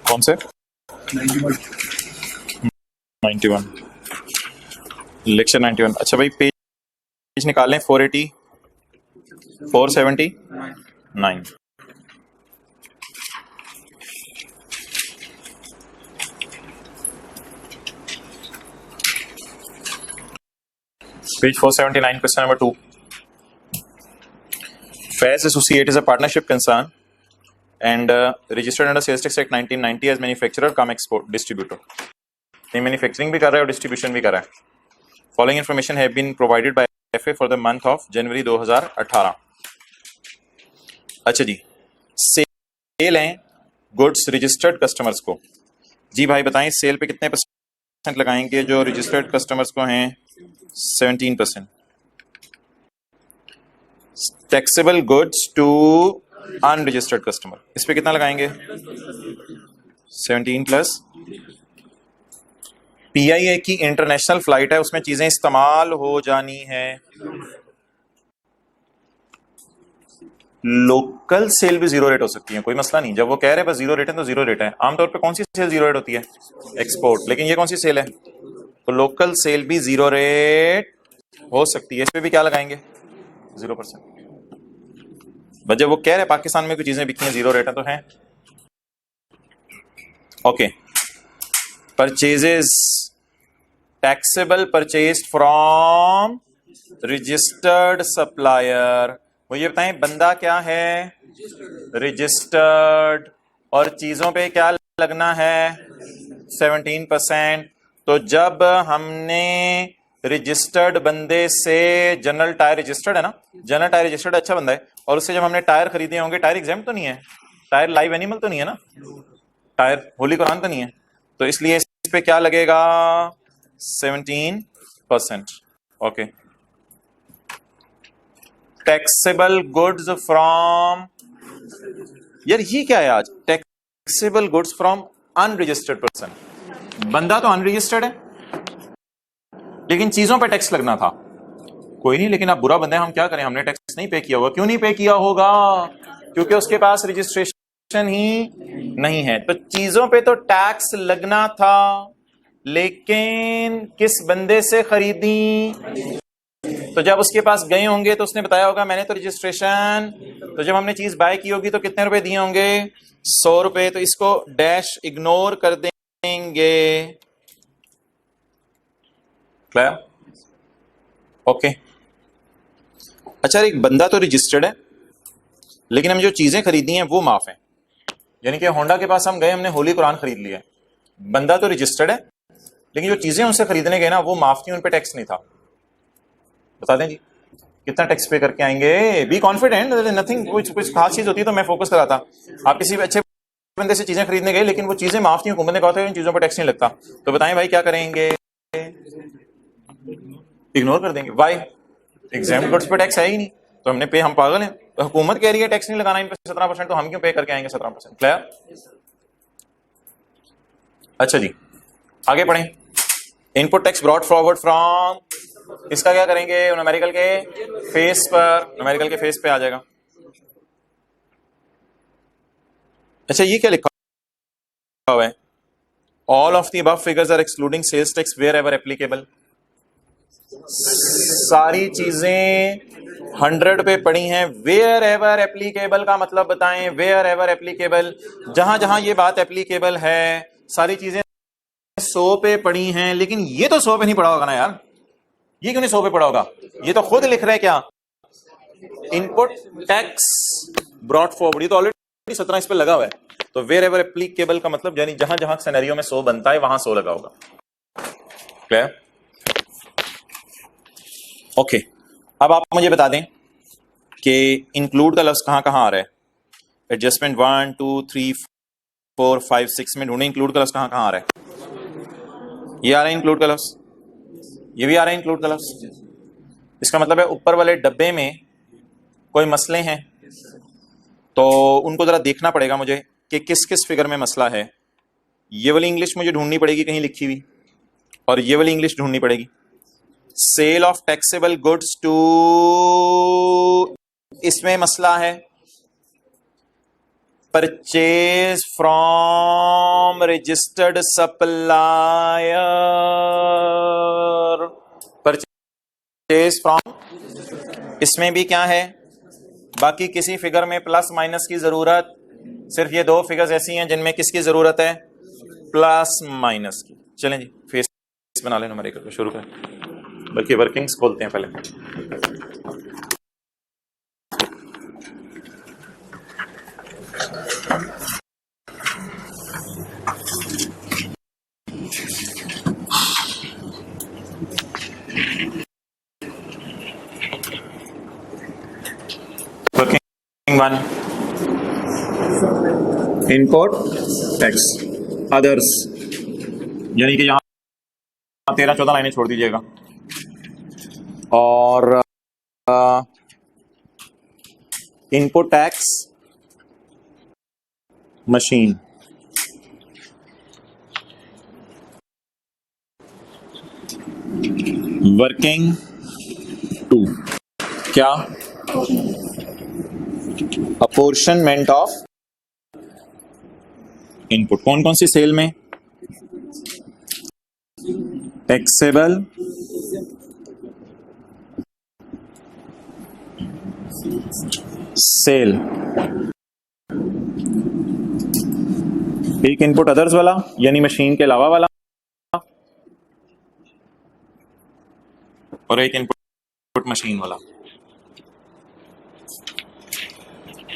कौन से 91 लेक्चर 91। अच्छा भाई पेज निकालें 480 479 page 479 question number 2। Faiz Associate is a partnership concern and registered under Sales Tax Act 1990 as manufacturer cum export distributor। ये manufacturing भी कर रहा है और डिस्ट्रीब्यूशन भी कर रहा है। Following information have been provided by FA for the month of January 2018। अच्छा जी, सेल हैं गुड्स रजिस्टर्ड कस्टमर्स को। जी भाई बताएं सेल पे कितने % लगाएंगे जो रजिस्टर्ड कस्टमर्स को हैं? 17%। Taxable goods to unregistered customer, इस पे कितना लगाएंगे? 17 प्लस पीआईए की इंटरनेशनल फ्लाइट है, उसमें चीजें इस्तेमाल हो जानी है। लोकल सेल भी जीरो रेट हो सकती है, कोई मसला नहीं। जब वो कह रहे हैं बस जीरो रेट है तो जीरो रेट है। आमतौर पे कौन सी सेल जीरो रेट होती है? एक्सपोर्ट। लेकिन ये कौन सी सेल है? तो लोकल सेल भी जीरो रेट हो सकती है। इस पे भी क्या लगाएंगे? 0%। बस जब वो कह रहे हैं पाकिस्तान में कोई चीजें बिकती हैं जीरो रेट है तो है। Okay, purchases taxable purchase from registered supplier. वो ये बताएं बंदा क्या है? रजिस्टर्ड। और चीजों पे क्या लगना है? 17%। तो जब हमने रजिस्टर्ड बंदे से, जनरल टायर रजिस्टर्ड है ना, जनरल टायर रजिस्टर्ड अच्छा बंदा है, और उससे जब हमने टायर खरीदे होंगे, टायर एग्जाम तो नहीं है, टायर लाइव एनिमल तो नहीं है ना, टायर होली कुरान तो नहीं है, तो इसलिए इस पे क्या लगेगा? 17%। ओके, टैक्सेबल गुड्स फ्रॉम, यार ये क्या है आज? Taxable goods from unregistered person. बंदा तो अनरजिस्टर्ड है लेकिन चीजों पे टैक्स लगना था। कोई नहीं, लेकिन आप बुरा बंदे हैं, हम क्या करें? हमने टैक्स नहीं पे किया होगा। क्यों नहीं पे किया होगा? क्योंकि उसके पास रजिस्ट्रेशन ही नहीं है। तो चीजों पे तो टैक्स लगना था, लेकिन किस बंदे से खरीदी? तो जब उसके पास गए होंगे तो उसने बताया होगा मैंने तो रजिस्ट्रेशन, तो जब हमने चीज बाय की होगी तो कितने रुपए दिए होंगे? 100 रुपए। तो इसको डैश इग्नोर कर देंगे। क्लियर? ओके। अच्छा, एक बंदा तो रजिस्टर्ड है लेकिन हम जो चीजें खरीदी हैं वो माफ है। यानी कि होंडा के पास हम गए, हमने होली कुरान खरीद लिया, बंदा तो रजिस्टर्ड है लेकिन जो चीजें उनसे खरीदने गए ना वो माफ थी, उन पे टैक्स नहीं था। बता दें जी कितना टैक्स पे करके आएंगे? Be confident, nothing. कुछ खास चीज होती है तो मैं फोकस करा था। आप किसी अच्छे बंदे से चीजें खरीदने गए लेकिन वो चीजें माफ थी, हुकूमत ने कहा था इन चीजों पर टैक्स नहीं लगता, तो बताएं भाई क्या करेंगे? इग्नोर कर देंगे। वाई? एग्जाम गुड्स पे टैक्स है ही नहीं, तो हमने पे, हम पागल हैं? तो हुकूमत कह रही है टैक्स नहीं लगाना इन पे 17%, तो हम क्यों पे करके आएंगे 17%? क्लियर? अच्छा जी, आगे पढ़ें। Input tax brought forward from, इसका क्या करेंगे? न्यूमेरिकल के फेस पर, न्यूमेरिकल के फेस पे आ जाएगा। अच्छा, ये क्या लिखा हुआ है? All of the above figures are excluding sales tax wherever applicable. सारी चीजें 100 पे पड़ी हैं। वेयर एवर एप्लीकेबल का मतलब बताएं। वेयर एवर एप्लीकेबल, जहां जहां ये बात एप्लीकेबल है, सारी चीजें 100 पे पड़ी हैं। लेकिन ये तो 100 पे नहीं पड़ा होगा ना यार, ये क्यों नहीं 100 पे पड़ा होगा? ये तो खुद लिख रहे हैं क्या? इनपुट टैक्स ब्रॉट फॉरवर्ड, ये तो ऑलरेडी 17 इस पे लगा हुआ है। तो वेयर एवर एप्लीकेबल का मतलब यानी जहां जहां सिनेरियो में 100 बनता है वहां 100 लगा होगा। क्लियर? ओके, अब आप मुझे बता दें कि इंक्लूड का लफ्ज कहां कहां आ रहा है? एडजस्टमेंट 1 2 3 4 5 6 में ढूंढे इंक्लूड का लफ्ज कहां कहां आ रहा है? ये आ रहा है इंक्लूड का लफ्ज, ये भी आ रहा है इंक्लूड का लफ्ज। इसका मतलब है ऊपर वाले डब्बे में कोई मसले हैं तो उनको जरा देखना पड़ेगा मुझे कि किस किस फिगर में मसला है। ये वाली इंग्लिश मुझे ढूंढनी पड़ेगी कहीं लिखी हुई, और ये वाली इंग्लिश ढूंढनी पड़ेगी। Sale of taxable goods to, इसमें मसला है। Purchase from from registered supplier, purchase from, इसमें भी क्या है, बाकी किसी फिगर में प्लस माइनस की जरूरत, सिर्फ ये दो फिगर्स ऐसी हैं जिनमें किसकी जरूरत है, प्लस माइनस की। चलें जी, फेस बना लें, नंबर 1 को शुरू करें, बल्कि वर्किंग्स खोलते हैं पहले। वर्किंग 1, इनपुट टैक्स अदर्स, यानी कि यहां 13-14 लाइनें छोड़ दीजिएगा, और इनपुट टैक्स मशीन, वर्किंग 2, क्या, अपोर्शनमेंट ऑफ इनपुट, कौन कौन सी सेल में, टैक्सेबल सेल, एक इनपुट अदर्स वाला यानी मशीन के अलावा वाला, और एक इनपुट मशीन वाला,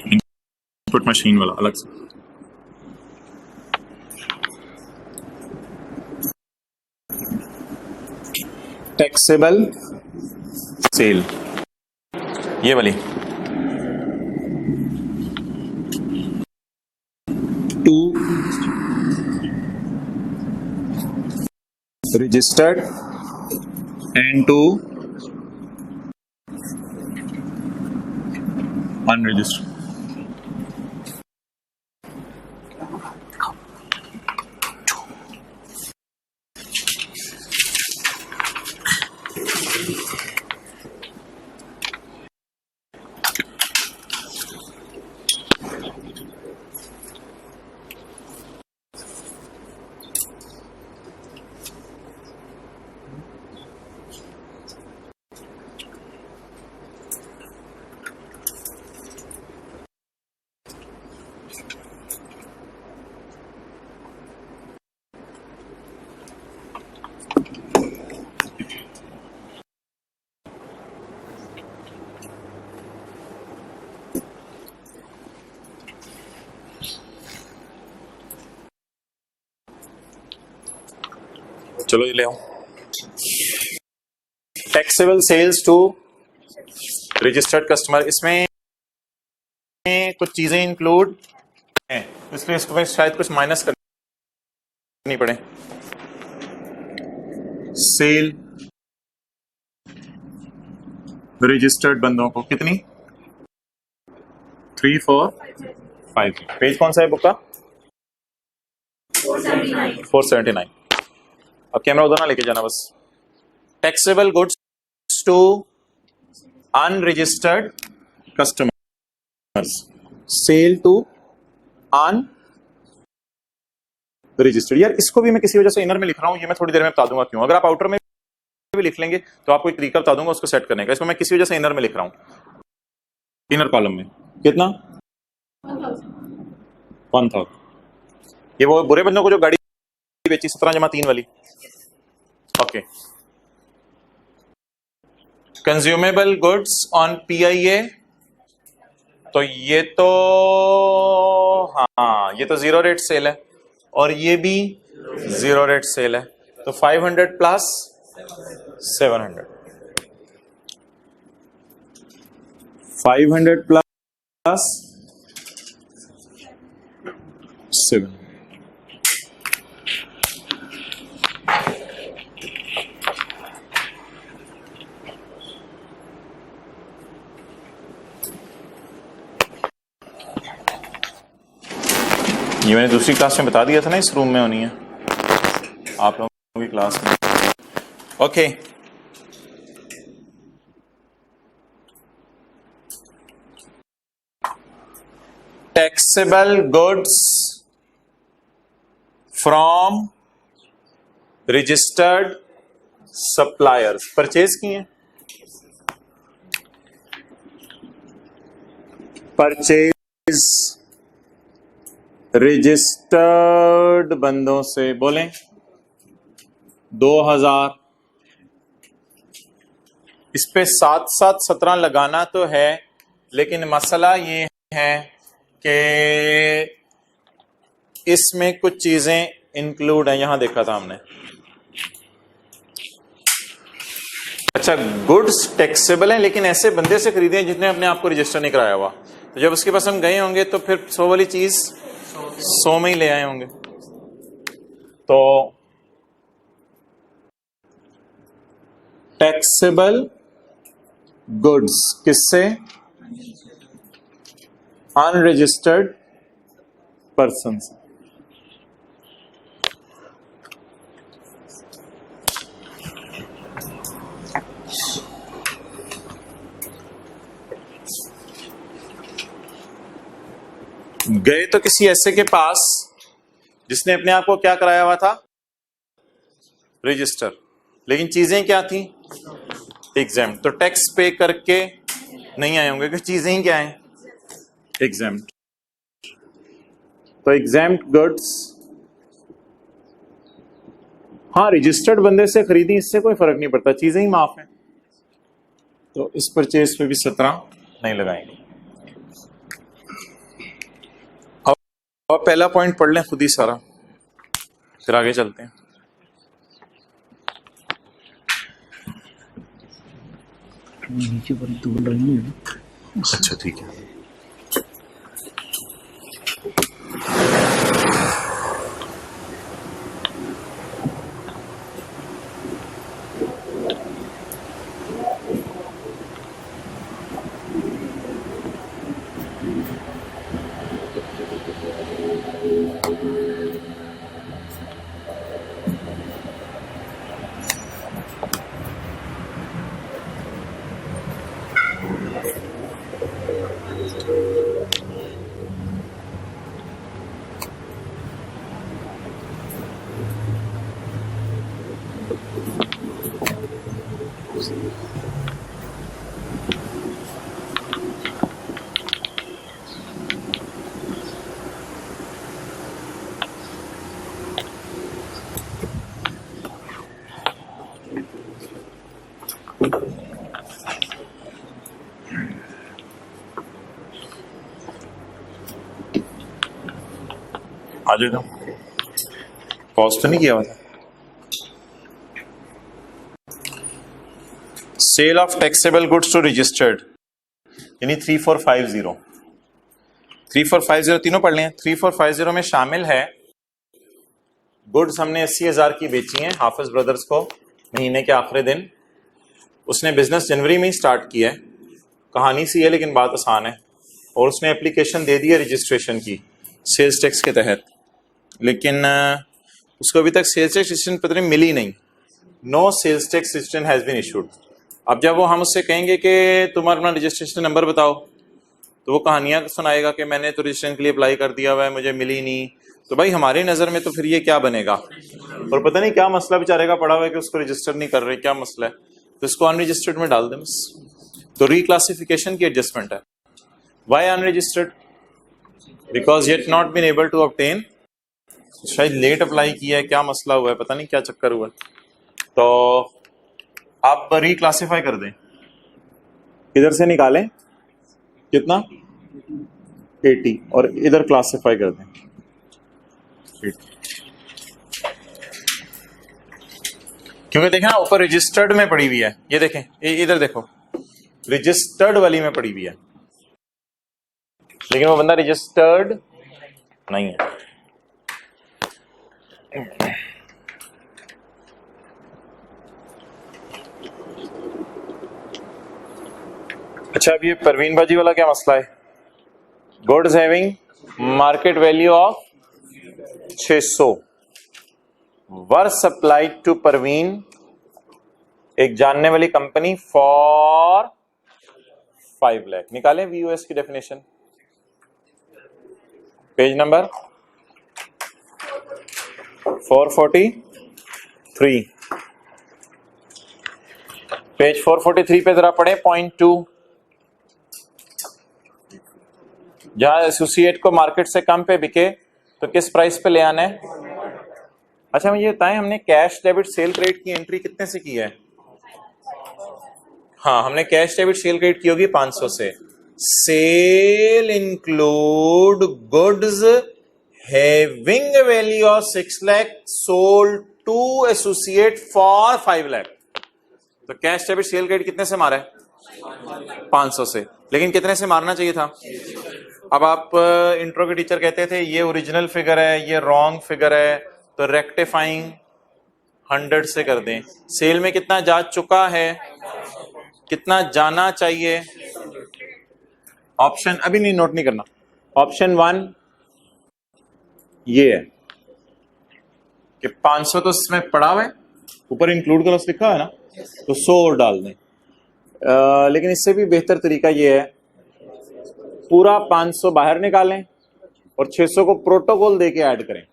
इनपुट मशीन वाला अलग से। टैक्सेबल सेल ये वाली, to registered and to unregistered. चलो ये ले आओ, taxable sales to registered customer, इसमें कुछ चीजें इंक्लूड हैं, इसलिए इसको शायद कुछ माइनस करनी पड़े। सेल रजिस्टर्ड बंदों को कितनी, 3, 4, 5, पेज कौन सा है बुक का, 479। अब कैमरा उधर ना लेके जाना बस। Taxable goods to unregistered customers, sale to unregistered. यार इसको भी मैं किसी वजह से इनर में लिख रहा हूं, ये मैं थोड़ी देर में बता दूंगा क्यों। अगर आप आउटर में भी लिख लेंगे तो आपको एक तरीका बता दूंगा उसको सेट करने का। इसको मैं किसी वजह से इनर में लिख रहा हूं, इनर कॉलम में कितना, 1000। ये वो बुरे बंदों को जो गाड़ी बेची 17-3 वाली, okay. Consumable goods on PIA, तो ये तो हाँ ये तो 0 रेट सेल है, और ये भी 0 रेट सेल है, तो 500 प्लस 700, 500 प्लस 700। ये मैंने दूसरी क्लास में बता दिया था ना, इस रूम में होनी है आप लोगों की क्लास में, okay. Taxable goods from registered suppliers, purchase किए, परचेज रजिस्टर्ड बंदों से, बोलें 2000। इस पे 7-7-17 लगाना तो है, लेकिन मसला ये है कि इसमें कुछ चीजें इंक्लूड है, यहां देखा था हमने। अच्छा, गुड्स टैक्सेबल हैं, लेकिन ऐसे बंदे से खरीदे हैं जिसने अपने आप को रजिस्टर नहीं कराया हुआ, तो जब उसके पास हम गए होंगे तो फिर 100 वाली चीज 100 में ही ले आए होंगे। तो टैक्सेबल गुड्स किससे? अनरजिस्टर्ड पर्सन से। गए तो किसी ऐसे के पास जिसने अपने आप को क्या कराया हुआ था? रजिस्टर, लेकिन चीजें क्या थी? एग्जाम। तो टैक्स पे करके नहीं आए होंगे, क्योंकि चीजें ही क्या हैं? एग्जाम। तो एग्जाम गुड्स, हाँ रजिस्टर्ड बंदे से खरीदी, इससे कोई फर्क नहीं पड़ता, चीजें ही माफ हैं, तो इस परचेज पे भी 17 नहीं लगाएंगे। अब पहला पॉइंट पढ़ लें खुद ही सारा, फिर आगे चलते हैं। नीचे पर तो बोल रही है। अच्छा ठीक है। आ जाओ, पॉज तो नहीं किया हुआ था। Sale of taxable goods to registered, यानी 3450। 3450 तीनों पढ़ लें। 3450 में शामिल है गुड्स हमने 80,000 की बेची हैं हाफिज ब्रदर्स को महीने के आखिरी दिन। उसने बिजनेस जनवरी में ही स्टार्ट किया है, कहानी सी है लेकिन बात आसान है। और उसने एप्लीकेशन दे दी है रजिस्ट्रेशन की सेल्स टैक्स के तहत, लेकिन उसको अभी तक सेल्स टैक्स रजिस्ट्रेशन पत्र मिली नहीं। No sales tax registration has been issued. अब जब वो हम उससे कहेंगे कि तुम अपना रजिस्ट्रेशन नंबर बताओ, तो वो कहानियां सुनाएगा कि मैंने तो रजिस्ट्रेशन के लिए अप्लाई कर दिया हुआ है, मुझे मिली नहीं। तो भाई हमारी नज़र में तो फिर ये क्या बनेगा, और पता नहीं क्या मसला बेचारे का पड़ा हुआ है कि उसको रजिस्टर नहीं कर रहे, क्या मसला है, तो इसको अनरजिस्टर्ड में डाल दें बस। तो रिक्लासिफिकेशन की एडजस्टमेंट है। Why unregistered? Because yet not been able to obtain, शायद लेट अप्लाई किया है, क्या मसला हुआ है, पता नहीं क्या चक्कर हुआ है। तो आप रिक्लासिफाई कर दें, इधर से निकालें कितना 80 और इधर क्लासिफाई कर दें 80। क्योंकि देखें ना ऊपर रजिस्टर्ड में पड़ी हुई है, ये देखें, इधर देखो रजिस्टर्ड वाली में पड़ी हुई है, लेकिन वो बंदा रजिस्टर्ड नहीं है। अच्छा, अब ये परवीन बाजी वाला क्या मसला है? Goods having market value of 600 were supplied to Parveen, एक जानने वाली कंपनी, फॉर 5 लाख। निकालें वीयूएस की डेफिनेशन, पेज नंबर 443 पेज 443 पे जरा पढ़े पॉइंट 2। जहां एसोसिएट को मार्केट से कम पे बिके तो किस प्राइस पे ले आना है। अच्छा मुझे बताएं, हमने कैश डेबिट सेल क्रेडिट की एंट्री कितने से की है। हाँ, हमने कैश डेबिट सेल क्रेडिट की होगी 500 से। Sale include goods having value of 6 lakh sold to associate for 5 lakh. तो कैश डेबिट सेल क्रेडिट कितने से मारा है 500 से, लेकिन कितने से मारना चाहिए था। अब आप इंट्रो के टीचर कहते थे ये ओरिजिनल फिगर है, ये रॉन्ग फिगर है, तो रेक्टिफाइंग 100 से कर दें। सेल में कितना जा चुका है, कितना जाना चाहिए। ऑप्शन अभी नहीं, नोट नहीं करना। ऑप्शन 1 ये है कि 500 तो इसमें पड़ा हुआ है, ऊपर इंक्लूड कलर्स लिखा है ना, तो 100 और डाल दें। लेकिन इससे भी बेहतर तरीका ये है पूरा 500 बाहर निकालें और 600 को प्रोटोकॉल देके ऐड करें।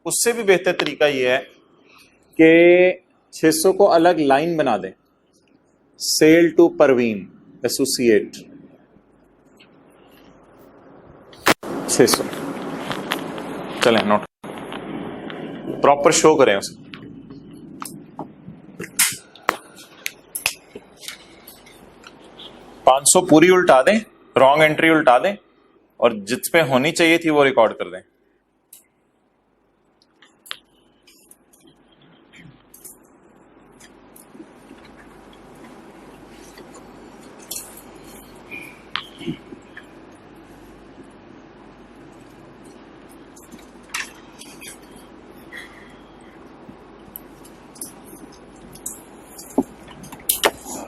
उससे भी बेहतर तरीका ये है कि 600 को अलग लाइन बना दें, सेल टू परवीन एसोसिएट 600। चलें नोट प्रॉपर शो करें उसे। पांच सौ पूरी उल्टा दें, रॉन्ग एंट्री उल्टा दें और जिस पे होनी चाहिए थी वो रिकॉर्ड कर दें।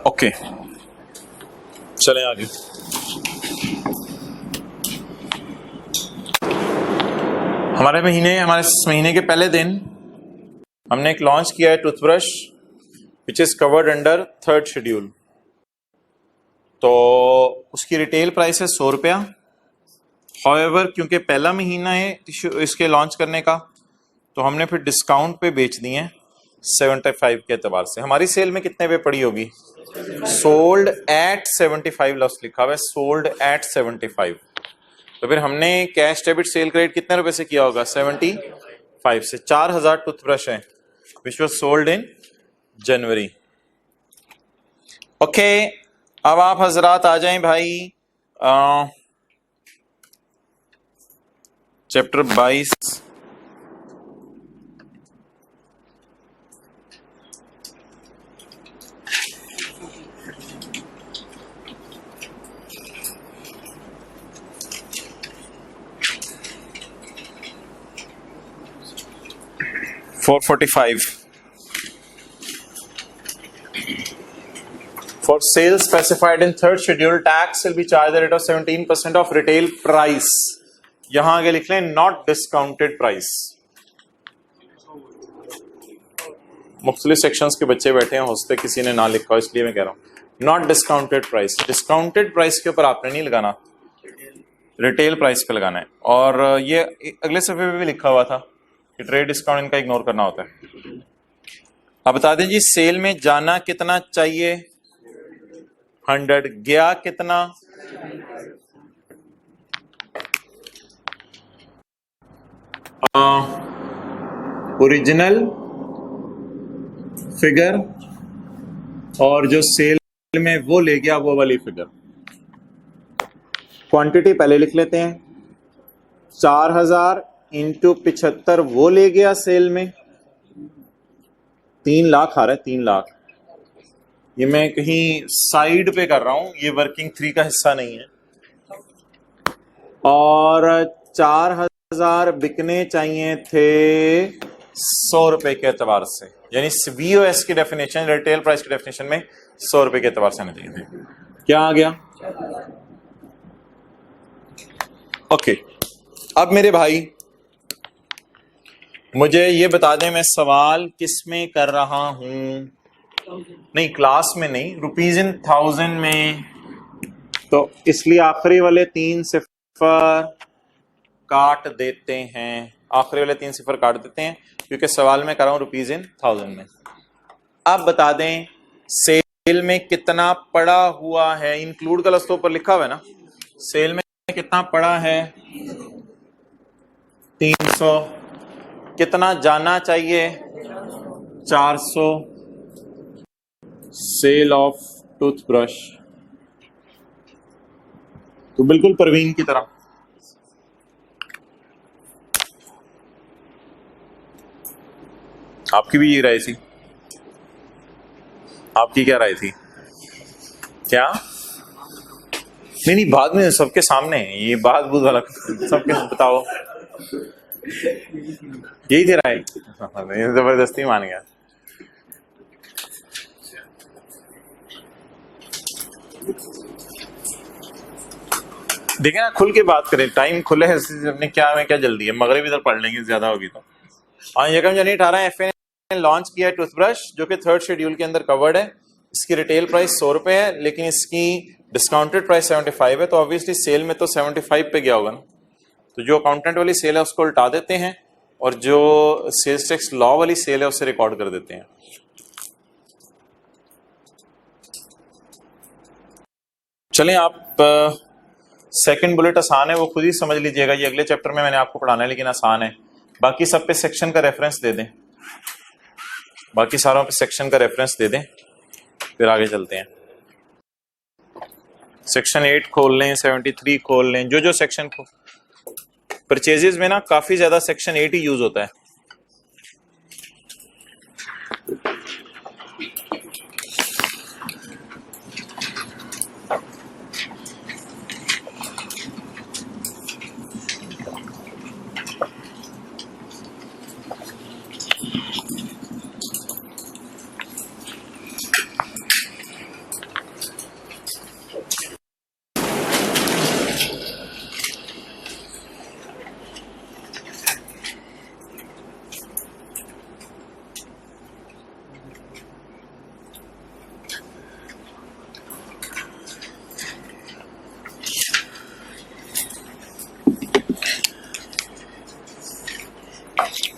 ओके चलें आगे। हमारे इस महीने के पहले दिन हमने एक लॉन्च किया है toothbrush which is covered under 3rd schedule. तो उसकी रिटेल प्राइस है 100 रुपया। हाउएवर क्योंकि पहला महीना है इसके लॉन्च करने का, तो हमने फिर डिस्काउंट पे बेच दिए हैं 75 के एतबार से। हमारी सेल में कितने पे पड़ी होगी, सोल्ड एट 75 लफ्ज लिखा हुआ है, सोल्ड एट 75। तो फिर हमने कैश डेबिट सेल क्रेडिट कितने रुपए से किया होगा 75 से। 4000 टूथब्रश है which was sold in January. Okay अब आप हजरात आ जाएं भाई chapter 22 445 For sales specified in 3rd schedule, tax will be charged at the rate of 17% of retail price. यहां आगे लिख लें not discounted price। मुख्तलिफ सेक्शंस के बच्चे बैठे हैं, हो सकते किसी ने ना लिखा हो, इसलिए मैं कह रहा हूं not discounted price. Discounted price के ऊपर आपने नहीं लगाना, रिटेल प्राइस पे लगाना है। और ये अगले सफे पे भी लिखा हुआ था कि ट्रेड डिस्काउंट इनका इग्नोर करना होता है। अब बता दें जी सेल में जाना कितना चाहिए 100, गया कितना, ओरिजिनल फिगर और जो सेल में वो ले गया वो वाली फिगर। क्वांटिटी पहले लिख लेते हैं, 4000 इंटू 75 वो ले गया सेल में, 3 लाख आ रहा है 3 लाख। ये मैं कहीं साइड पे कर रहा हूं, ये वर्किंग 3 का हिस्सा नहीं है। और 4000 बिकने चाहिए थे 100 रुपए के एतबार से, यानी VOS की डेफिनेशन, रिटेल प्राइस की डेफिनेशन में 100 रुपए के एतबार से आने चाहिए थे। क्या आ गया ओके। अब मेरे भाई मुझे ये बता दें मैं सवाल किस में कर रहा हूं, नहीं क्लास में नहीं, रुपीज इन 1000 में। तो इसलिए आखिरी वाले 3 सिफर काट देते हैं। आखिरी वाले 3 सिफर काट देते हैं क्योंकि सवाल में कर रहा हूं रुपीज इन 1000 में। अब बता दें सेल में कितना पड़ा हुआ है, इंक्लूड का लफ्ज तो ऊपर लिखा हुआ है ना, सेल में कितना पड़ा है 300, कितना जाना चाहिए 400, सेल ऑफ टूथब्रश। तो बिल्कुल परवीन की तरह आपकी भी ये राय थी, आपकी क्या राय थी? क्या नहीं नहीं, बाद में सबके सामने ये बात बुत वाला सबके बताओ, यही थी राय? जबरदस्ती मान गया। देखें ना, खुल के बात करें, टाइम खुले है अपने, क्या में क्या जल्दी है, मगरिब इधर पढ़ लेंगे ज्यादा होगी तो। यकम जनवरी 18 एफ ने लॉन्च किया है टूथब्रश जो कि 3rd शेड्यूल के अंदर कवर्ड है। इसकी रिटेल प्राइस 100 रुपए है, लेकिन इसकी डिस्काउंटेड प्राइस 75 है, तो ऑब्वियसली सेल में तो 75 पे गया होगा ना। तो जो अकाउंटेंट वाली सेल है उसको उल्टा देते हैं और जो सेल्स टैक्स लॉ वाली सेल है उसे रिकॉर्ड कर देते हैं। चलें, आप सेकंड बुलेट आसान है, वो खुद ही समझ लीजिएगा, ये अगले चैप्टर में मैंने आपको पढ़ाना है, लेकिन आसान है। बाकी सब पे सेक्शन का रेफरेंस दे दें, बाकी सारों पे सेक्शन का रेफरेंस दे दें, फिर आगे चलते हैं। सेक्शन 8 खोल लें, 73 खोल लें, जो जो सेक्शन परचेजेस में ना काफी ज्यादा सेक्शन 8 ही यूज होता है।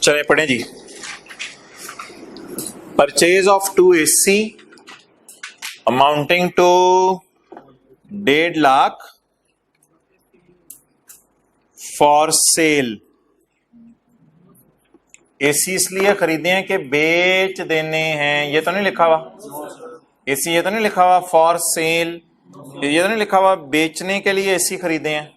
चले पढ़ें जी। Purchase of 2 AC amounting to 1.5 lakh for sale. AC इसलिए खरीदे हैं कि बेच देने हैं, ये तो नहीं लिखा हुआ AC, ये तो नहीं लिखा हुआ फॉर सेल, ये तो नहीं लिखा हुआ बेचने के लिए AC खरीदे हैं।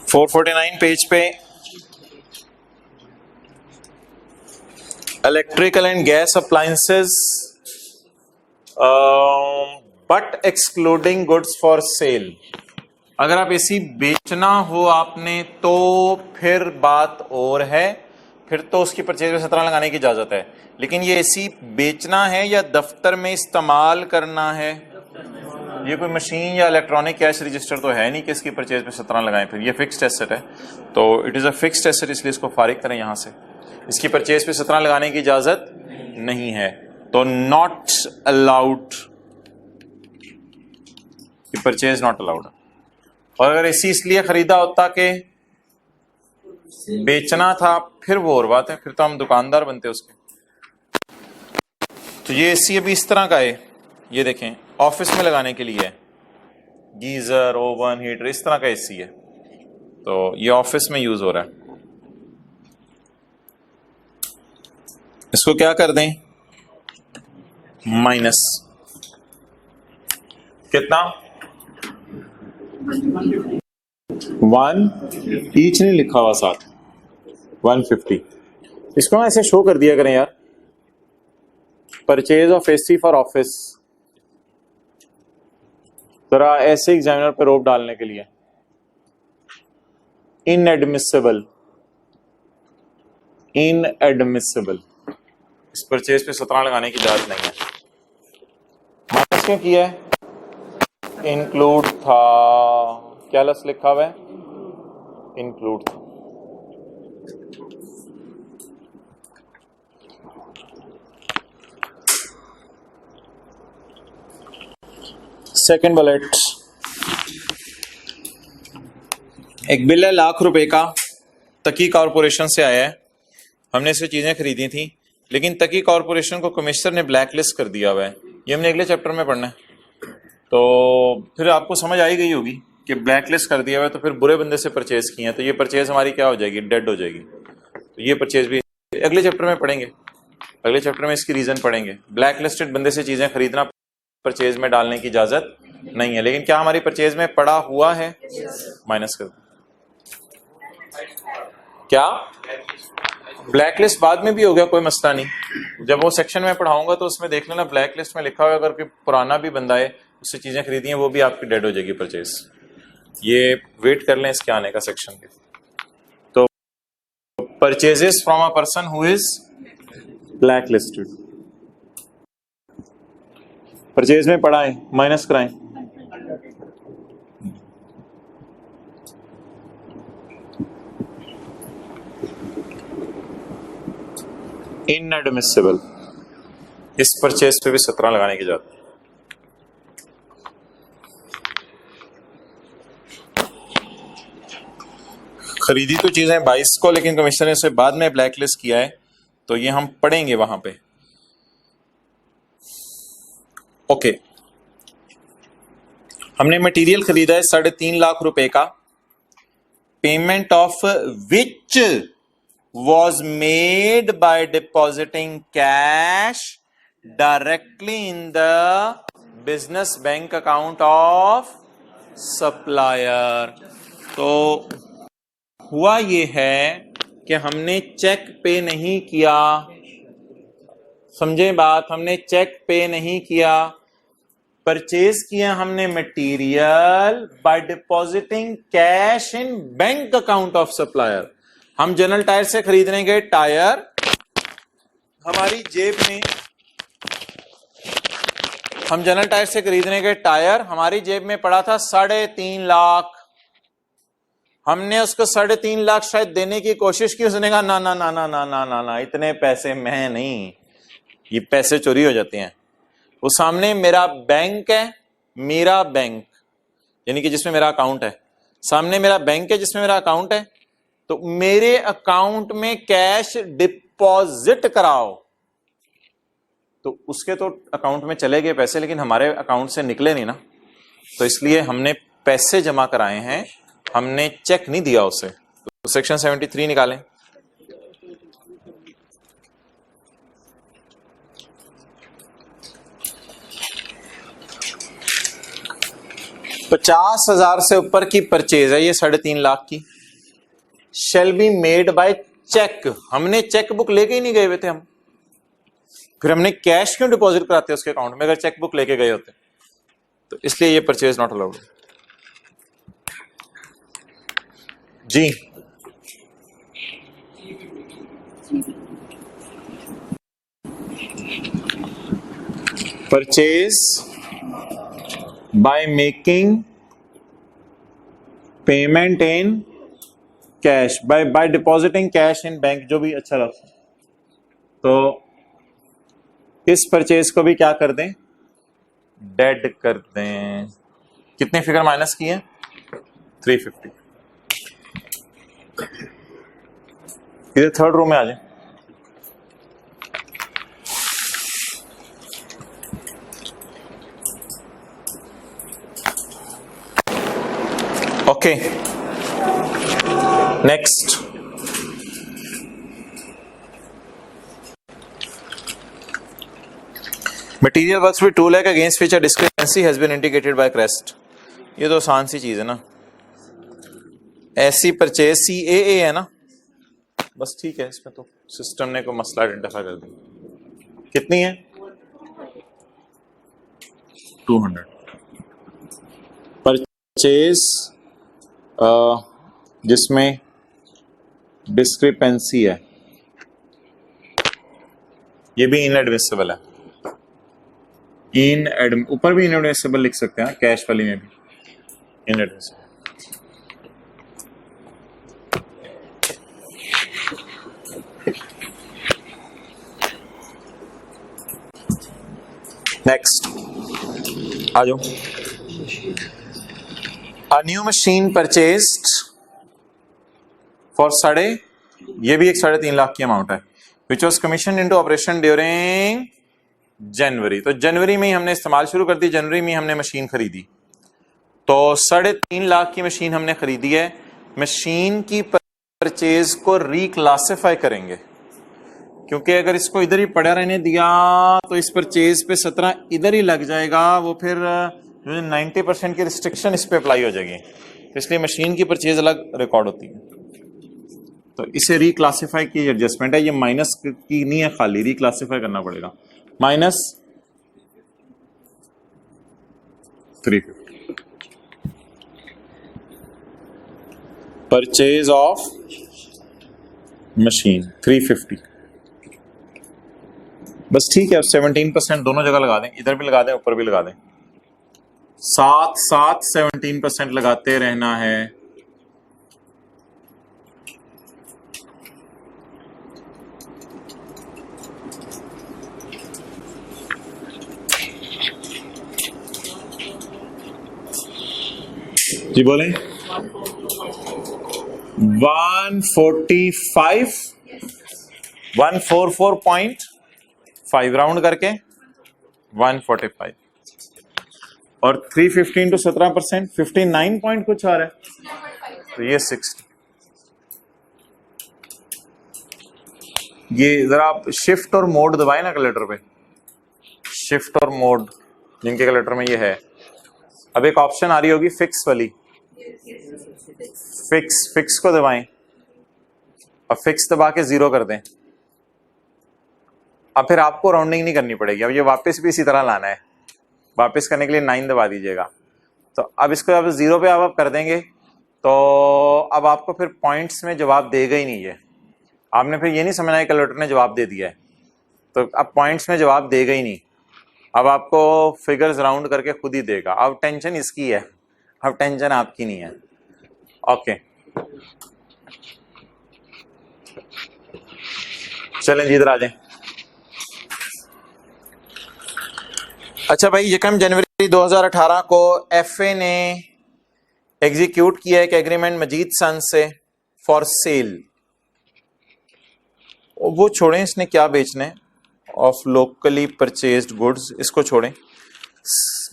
फोर 449 पेज पे electrical and gas appliances but excluding goods for sale. अगर आप एसी बेचना हो आपने तो फिर बात और है, फिर तो उसकी परचेज में 17 लगाने की इजाजत है। लेकिन ये एसी बेचना है या दफ्तर में इस्तेमाल करना है, ये कोई मशीन या इलेक्ट्रॉनिक कैश रजिस्टर तो है नहीं कि इसकी परचेज में 17 लगाएं। फिर ये फिक्स्ड एसेट है, तो it is a fixed asset, इसलिए इसको फारिग करें यहां से। इसकी परचेज पे 17 लगाने की इजाजत नहीं है, तो not allowed, purchase not allowed. और अगर एसी इसलिए खरीदा होता कि बेचना था, फिर वो और बात है, फिर तो हम दुकानदार बनते उसके। तो ये एसी अभी इस तरह का है, ये देखें ऑफिस में लगाने के लिए है, गीजर ओवन हीटर इस तरह का एसी है, तो ये ऑफिस में यूज हो रहा है। इसको क्या कर दें माइनस, कितना 1 ईच नहीं लिखा हुआ साथ 150। इसको ना ऐसे शो कर दिया करें यार, purchase of AC for office, जरा ऐसे एग्जामिनर पे रोप डालने के लिए। इनएडमिसिबल, इनएडमिसिबल, इस परचेज पे 17 लगाने की इजाजत नहीं है। माइनस क्यों किया है? इंक्लूड था, क्या लफ्ज लिखा हुआ है? इंक्लूड था। सेकंड बुलेट, एक बिल है ₹1,00,000 का, तकी कॉरपोरेशन से आया है। हमने इससे चीजें खरीदी थी, लेकिन तकी कॉरपोरेशन को कमिश्नर ने ब्लैक लिस्ट कर दिया हुआ है। ये हमने अगले चैप्टर में पढ़ना है, तो फिर आपको समझ आई गई होगी कि ब्लैक लिस्ट कर दिया हुआ है, तो फिर बुरे बंदे से परचेज किए हैं, तो ये परचेज हमारी क्या हो जाएगी, डेड हो जाएगी। तो ये परचेज भी अगले चैप्टर में पढ़ेंगे, अगले चैप्टर में इसकी रीजन पढ़ेंगे। ब्लैक लिस्टेड बंदे से चीजें खरीदना परचेज में डालने की इजाजत नहीं है, लेकिन क्या हमारी परचेज में पड़ा हुआ है, माइनस कर दो। क्या ब्लैक लिस्ट बाद में भी हो गया, कोई मसला नहीं। जब वो सेक्शन में पढ़ाऊंगा तो उसमें देख लेना, ब्लैक लिस्ट में लिखा हुआ अगर कोई पुराना भी बंदा है उससे चीजें खरीदी हैं, वो भी आपकी डेड हो जाएगी परचेज। ये वेट कर लें इसके आने का सेक्शन के। तो purchases from a person who is black listed, purchase में पड़ा है, माइनस कराएं। इनएडमिसिबल, इस परचेज पे भी 17 लगाने की जरूरत। खरीदी तो चीजें 22 को, लेकिन कमिश्नर ने इसे बाद में ब्लैक लिस्ट किया है, तो ये हम पढ़ेंगे वहां पे। ओके, हमने मटेरियल खरीदा है ₹3.5 लाख का, payment of which was made by depositing cash directly in the business bank account of supplier। तो हुआ ये है कि हमने चेक पे नहीं किया, समझे बात, हमने चेक पे नहीं किया, परचेज किया हमने material by depositing cash in bank account of supplier. हम जनरल टायर से खरीदने गए टायर, हमारी जेब में, हम जनरल टायर से खरीदने गए टायर, हमारी जेब में पड़ा था 3.5 लाख। हमने उसको 3.5 लाख शायद देने की कोशिश की, उसने कहा ना ना ना ना ना ना ना ना, इतने पैसे मैं नहीं, ये पैसे चोरी हो जाते हैं। वो सामने मेरा बैंक है, मेरा बैंक यानी कि जिसमें मेरा अकाउंट है, सामने मेरा बैंक है जिसमें मेरा अकाउंट है, तो मेरे अकाउंट में कैश डिपॉजिट कराओ। तो उसके तो अकाउंट में चले गए पैसे, लेकिन हमारे अकाउंट से निकले नहीं ना, तो इसलिए हमने पैसे जमा कराए हैं, हमने चेक नहीं दिया उसे। तो सेक्शन 73 निकालें। ₹50,000 से ऊपर की परचेज है ये 3.5 लाख की, shall be made by cheque. हमने चेक बुक लेके ही नहीं गए हुए थे हम, फिर हमने कैश क्यों डिपॉजिट कराते उसके अकाउंट में अगर चेक बुक लेके गए होते, तो इसलिए ये परचेज नॉट अलाउड जी। Purchase by making payment in cash, by depositing cash in bank, जो भी अच्छा लगता। तो इस परचेज को भी क्या कर दें, डेड कर दें। कितने फिगर माइनस किए, 350। इधर थर्ड रो में आ जाए। Okay, next, material works with 2 lakh against which a discrepancy has been indicated by crest. ये तो आसान सी चीज है ना, ऐसी परचेज CAA है ना, बस ठीक है। इसमें तो सिस्टम ने कोई मसला आइडेंटिफाई कर दिया। कितनी है, 200। परचेज जिसमें डिस्क्रिपेंसी है, ये भी इनएडमिसिबल है। ऊपर भी इनएडमिसिबल लिख सकते हैं, कैश वाली में भी इनएडमिसिबल। नेक्स्ट आ जाओ। A new machine purchased for ये भी एक 3.5 लाख की अमाउंट है, which was commissioned into operation during जनवरी। तो जनवरी में ही हमने इस्तेमाल शुरू कर दी, जनवरी में ही हमने मशीन खरीदी। तो 3.5 लाख की मशीन हमने खरीदी है। मशीन की परचेज को रिक्लासिफाई करेंगे, क्योंकि अगर इसको इधर ही पड़ा रहने दिया तो इस परचेज पे 17 इधर ही लग जाएगा, वो फिर 90% की रिस्ट्रिक्शन इस पे अप्लाई हो जाएगी। इसलिए मशीन की परचेज अलग रिकॉर्ड होती है। तो इसे रिक्लासिफाई की एडजस्टमेंट है, ये माइनस की नहीं है, खाली रिक्लासिफाई करना पड़ेगा। -350 परचेज ऑफ मशीन 350। बस ठीक है, 17% दोनों जगह लगा दें, इधर भी लगा दें ऊपर भी लगा दें, साथ 17% लगाते रहना है। जी बोलें। 145 144.5 राउंड करके 145 और 350 इंटू 17% 59 पॉइंट कुछ आ रहा है, तो ये 60। ये जरा आप शिफ्ट और मोड दबाए ना कैलकुलेटर पे, शिफ्ट और मोड जिनके कैलकुलेटर में ये है। अब एक ऑप्शन आ रही होगी फिक्स वाली, फिक्स को दबाएं और फिक्स दबा के 0 कर दें। अब फिर आपको राउंडिंग नहीं करनी पड़ेगी, अब ये वापस भी इसी तरह लाना है। वापस करने के लिए 9 दबा दीजिएगा। तो अब इसको अब 0 पे आप कर देंगे तो अब आपको फिर पॉइंट्स में जवाब देगा ही नहीं। है आपने फिर ये नहीं समझना है कैलकुलेटर ने जवाब दे दिया है, तो अब पॉइंट्स में जवाब देगा ही नहीं। अब आपको फिगर्स राउंड करके खुद ही देगा। अब टेंशन इसकी है, अब टेंशन आपकी नहीं है। ओके चलें जी, इधर आ जाएं। अच्छा भाई, 1 जनवरी 2018 को एफए ने एग्जीक्यूट किया एक एग्रीमेंट मजीद सन से फॉर सेल। वो छोड़ें, इसने क्या बेचने, ऑफ लोकली परचेज्ड गुड्स, इसको छोड़ें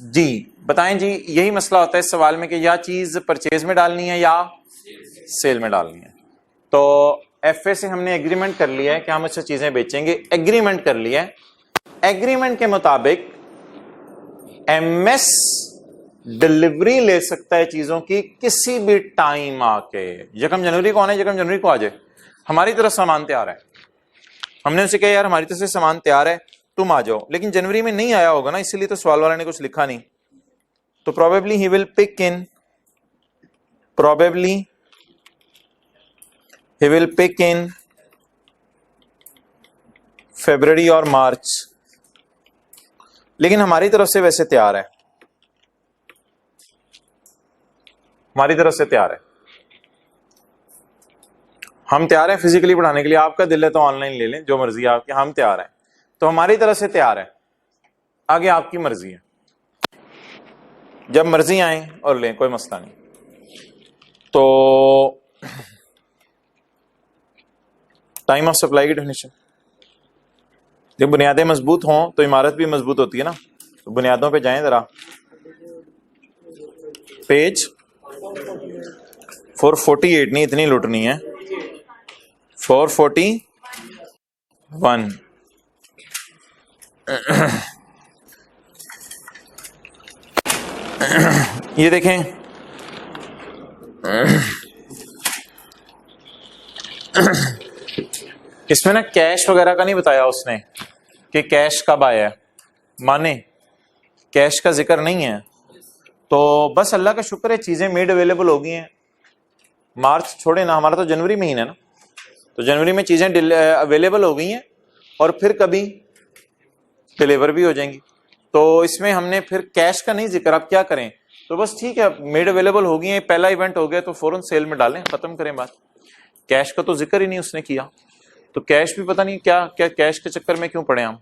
जी। बताएं जी, यही मसला होता है इस सवाल में कि या चीज परचेज में डालनी है या सेल में डालनी है। तो एफए से हमने एग्रीमेंट कर लिया है कि हम उससे चीजें बेचेंगे, एग्रीमेंट कर लिया है। एग्रीमेंट के मुताबिक एमएस डिलीवरी ले सकता है चीजों की किसी भी टाइम आके। 1 जनवरी को आना है, 1 जनवरी को आ जाए, हमारी तरफ सामान तैयार है। हमने उनसे कहा यार हमारी तरफ से सामान तैयार है, तुम आ जाओ, लेकिन जनवरी में नहीं आया होगा ना, इसीलिए तो सवाल वाले ने कुछ लिखा नहीं। तो प्रोबेबली ही will pick in, probably he will pick in फरवरी और मार्च, लेकिन हमारी तरफ से वैसे तैयार है, हमारी तरफ से तैयार है। हम तैयार हैं फिजिकली पढ़ाने के लिए, आपका दिल है तो ऑनलाइन ले लें, जो मर्जी आपकी, हम तैयार हैं। तो हमारी तरफ से तैयार है, आगे आपकी मर्जी है, जब मर्जी आए और लें, कोई मसला नहीं। तो टाइम ऑफ सप्लाई की डेफिनेशन, जब बुनियादें मजबूत हों तो इमारत भी मजबूत होती है ना। तो बुनियादों पे जाएं जरा, पेज 448, नहीं इतनी लुटनी है, 441। ये देखें, इसमें ना कैश वगैरह का नहीं बताया उसने कि कैश कब आया है, माने कैश का जिक्र नहीं है। तो बस अल्लाह का शुक्र है चीजें मेड अवेलेबल हो गई हैं। मार्च छोड़े ना, हमारा तो जनवरी महीना है ना, तो जनवरी में चीजें अवेलेबल हो गई हैं और फिर कभी डिलीवर भी हो जाएंगी। तो इसमें हमने फिर कैश का नहीं जिक्र, अब क्या करें। तो बस ठीक है, मेड अवेलेबल हो गई है, पहला इवेंट हो गया तो फौरन सेल में डालें, खत्म करें बात। कैश का तो जिक्र ही नहीं उसने किया, तो कैश भी पता नहीं क्या क्या कैश के चक्कर में क्यों पड़े हम।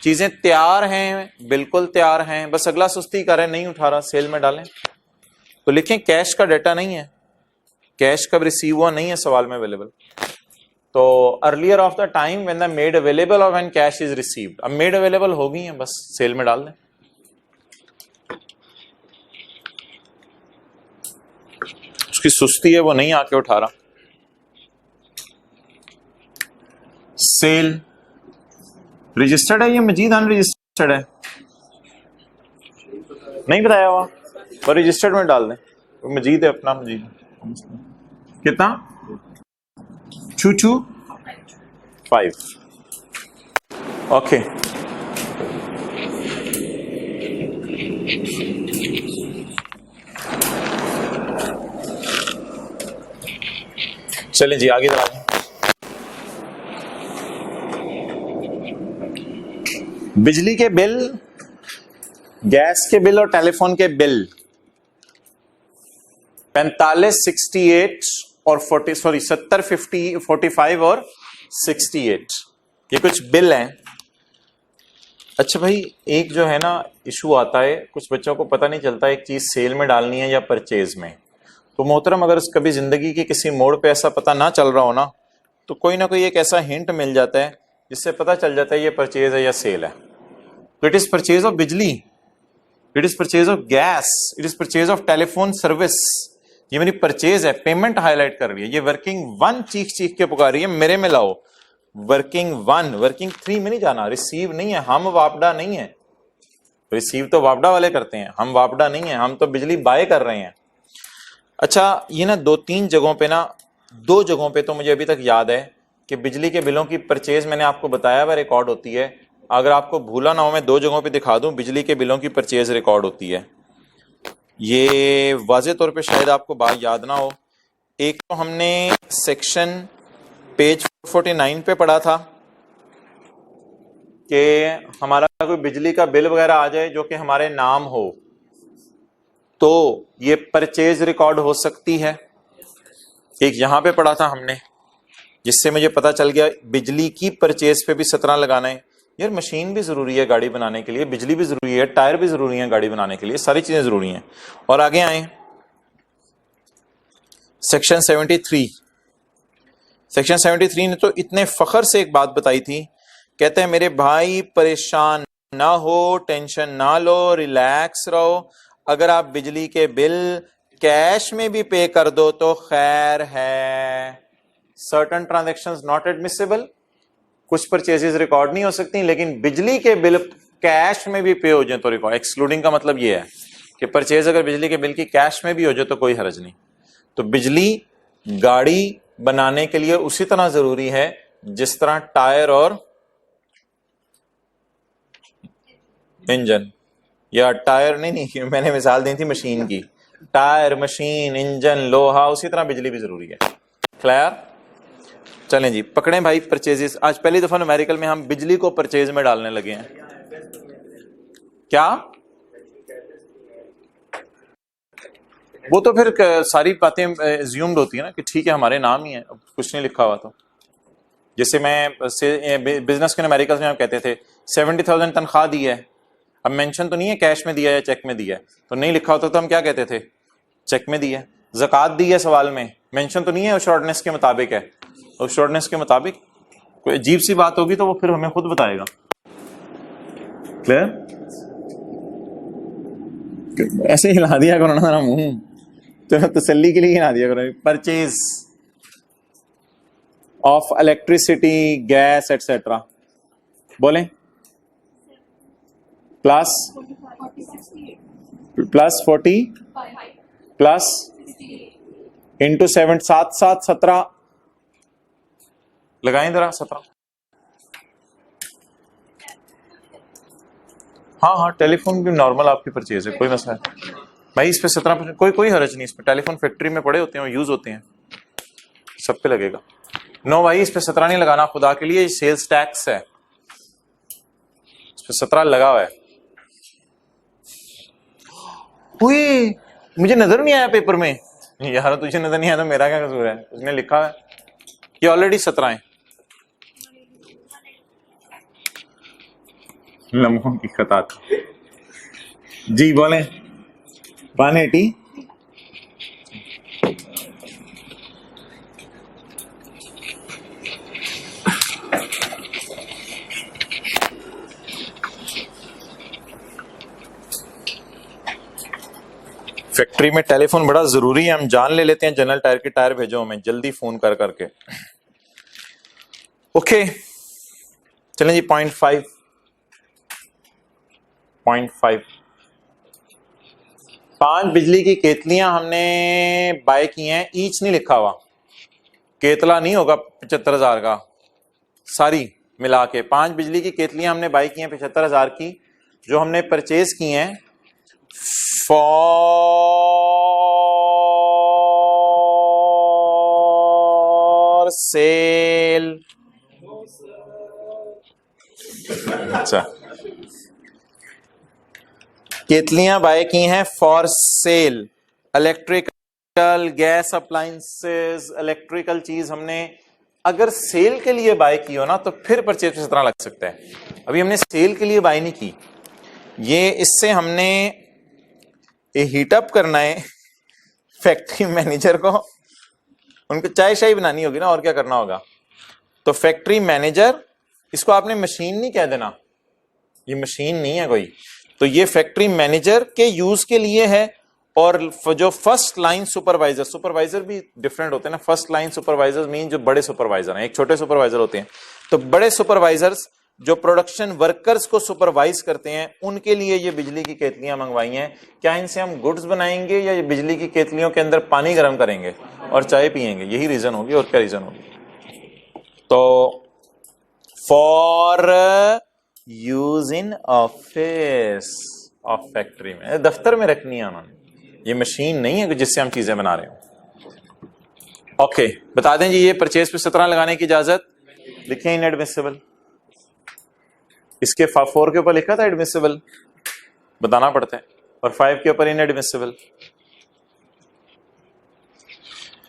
चीजें तैयार हैं, बिल्कुल तैयार हैं, बस अगला सुस्ती कर रहे हैं, नहीं उठा रहा, सेल में डालें। तो लिखें कैश का डाटा नहीं है, कैश कब रिसीव हुआ नहीं है सवाल में अवेलेबल। तो earlier of the time when the made available और व्हेन कैश इज रिसीव्ड, अब मेड अवेलेबल हो गई है, बस सेल में डाल दें। उसकी सुस्ती है, वो नहीं आके उठा रहा। सेल रजिस्टर्ड है या मजीद अनरजिस्टर्ड है, नहीं बताया हुआ, पर रजिस्टर्ड में डाल दें। मजीद है अपना, मजीद कितना 225। ओके, चलें जी आगे बढ़ाएं। बिजली के बिल, गैस के बिल और टेलीफोन के बिल 45, 68 और 70, 50, 45 और 68, ये कुछ बिल हैं। अच्छा भाई, एक जो है ना इशू आता है, कुछ बच्चों को पता नहीं चलता एक चीज सेल में डालनी है या परचेज में। तो मोहतरम, अगर कभी जिंदगी के किसी मोड़ पे ऐसा पता ना चल रहा हो ना, तो कोई ना कोई एक ऐसा हिंट मिल जाता है जिससे पता चल जाता है ये परचेज है या सेल है। तो इट इज परचेज ऑफ बिजली, it is purchase of gas, it is purchase of telephone service. ये मेरी परचेज है, पेमेंट हाईलाइट कर रही है। ये वर्किंग 1 चीख चीख के पुकार रही है मेरे में लाओ। वर्किंग 1, वर्किंग 3 में नहीं जाना, रिसीव नहीं है, हम वापडा नहीं है। रिसीव तो वापडा वाले करते हैं, हम वापडा नहीं है, हम तो बिजली बाय कर रहे हैं। अच्छा, ये ना 2-3 जगहों पे ना, 2 जगहों पे तो मुझे अभी तक याद है कि बिजली के बिलों की परचेज मैंने आपको बताया वह रिकॉर्ड होती है। अगर आपको भूला ना हो, मैं 2 जगहों पे दिखा दूं, बिजली के बिलों की परचेज रिकॉर्ड होती है। ये वाज़े तौर पे शायद आपको बात याद ना हो। एक तो हमने सेक्शन पेज 49 पे पढ़ा था कि हमारा कोई बिजली का बिल वगैरह आ जाए जो कि हमारे नाम हो, तो ये परचेज रिकॉर्ड हो सकती है। एक यहां पे पढ़ा था हमने, जिससे मुझे पता चल गया बिजली की परचेज पे भी 17 लगाना है। यार मशीन भी जरूरी है गाड़ी बनाने के लिए, बिजली भी जरूरी है, टायर भी जरूरी है गाड़ी बनाने के लिए, सारी चीजें जरूरी हैं। और आगे आए सेक्शन 73, सेक्शन 73 ने तो इतने फखर से एक बात बताई थी, कहते हैं मेरे भाई परेशान ना हो, टेंशन ना लो, रिलैक्स रहो, अगर आप बिजली के बिल कैश में भी पे कर दो तो खैर है। सर्टन ट्रांजैक्शंस नॉट एडमिसिबल, कुछ परचेजेस रिकॉर्ड नहीं हो सकती, लेकिन बिजली के बिल कैश में भी पे हो जाए तो रिकॉर्ड। एक्सक्लूडिंग का मतलब ये है कि परचेज अगर बिजली के बिल की कैश में भी हो जाए तो कोई हर्ज नहीं। तो बिजली गाड़ी बनाने के लिए उसी तरह जरूरी है जिस तरह टायर और इंजन, या टायर नहीं, मैंने मिसाल दी थी मशीन की, टायर, मशीन, इंजन, लोहा, उसी तरह बिजली भी जरूरी है। क्लियर? चलें जी, पकड़ें भाई परचेजेस। आज पहली दफा न्यूमेरिकल में हम बिजली को परचेज में डालने लगे हैं। क्या? वो तो फिर सारी बातें एज्यूम्ड होती है ना कि ठीक है हमारे नाम ही है, कुछ नहीं लिखा हुआ। तो जैसे मैं बिजनेस के न्यूमेरिकल्स में हम कहते थे 70,000 तनख्वाह दी है, अब मेंशन तो नहीं है कैश में दिया है या चेक में दिया है, तो नहीं लिखा होता तो हम क्या कहते थे, चेक में दिया है। ज़कात दी है सवाल में, मेंशन तो नहीं है, शॉर्टनेस के मुताबिक है, और शॉर्टनेस के मुताबिक कोई अजीब सी बात होगी तो वो फिर हमें खुद बताएगा। क्लियर? ऐसे हिला दिया करो ना मुंह, तो तसल्ली के लिए हिला दिया करो। Purchase of electricity, gas etcetera, बोलें प्लस 40 प्लस इंटू 7, 7 7 17 लगाएं जरा 17। हाँ हाँ, टेलीफोन भी नॉर्मल आपकी परचेज है, कोई मसला नहीं भाई। इस पे 17% कोई हर्ज नहीं। इस पे टेलीफोन फैक्ट्री में पड़े होते हैं, यूज होते हैं, सब पे लगेगा। नो भाई, इस पे 17 नहीं लगाना खुदा के लिए, सेल्स टैक्स है, इस पे 17 लगा हुआ है। मुझे नजर नहीं आया पेपर में। यार तुझे नजर नहीं आया तो मेरा क्या कसूर है, उसने लिखा है ये ऑलरेडी 17 है। लम्हों की कतार। जी बोले 180। फैक्ट्री में टेलीफोन बड़ा जरूरी है, हम जान ले लेते हैं। जनरल टायर के टायर भेजो हमें जल्दी फोन कर करके। ओके चलें जी 0.5 5 बिजली की केतलियां हमने बाय की हैं। ईच नहीं लिखा हुआ, केतला नहीं होगा 75,000 का, सारी मिला के 5 बिजली की केतलियां हमने बाय की हैं 75,000 की, जो हमने परचेज की हैं फॉर सेल। अच्छा, केतलियां बाय की हैं for sale. Electrical gas appliances, electrical चीज हमने अगर सेल के लिए बाय की हो ना तो फिर परचेज पे 17 लग सकता है। अभी हमने सेल के लिए बाय नहीं की, ये इससे हमने हीटअप करना है फैक्ट्री मैनेजर को, उनको चाय शाही बनानी होगी ना, और क्या करना होगा। तो फैक्ट्री मैनेजर, इसको आपने मशीन नहीं कह देना, ये मशीन नहीं है कोई, तो ये फैक्ट्री मैनेजर के यूज के लिए है। और जो फर्स्ट लाइन सुपरवाइजर, सुपरवाइजर भी डिफरेंट होते हैं ना। फर्स्ट लाइन सुपरवाइजर मीन जो बड़े सुपरवाइजर हैं, एक छोटे सुपरवाइजर होते हैं। तो बड़े सुपरवाइजर्स जो प्रोडक्शन वर्कर्स को सुपरवाइज करते हैं, उनके लिए ये बिजली की केतलियां मंगवाई हैं। क्या इनसे हम गुड्स बनाएंगे या ये बिजली की केतलियों के अंदर पानी गर्म करेंगे और चाय पियेंगे? यही रीजन होगी, और क्या रीजन होगी। तो for use in office of factory में, दफ्तर में रखनी है उन्होंने, ये मशीन नहीं है जिससे हम चीजें बना रहे हो। ओके बता दें जी, ये परचेज पे 17 लगाने की इजाजत, लिखें इनएडमिसिबल। इसके 4 के ऊपर लिखा था एडमिसिबल, बताना पड़ता है, और 5 के ऊपर इनएडमिसिबल।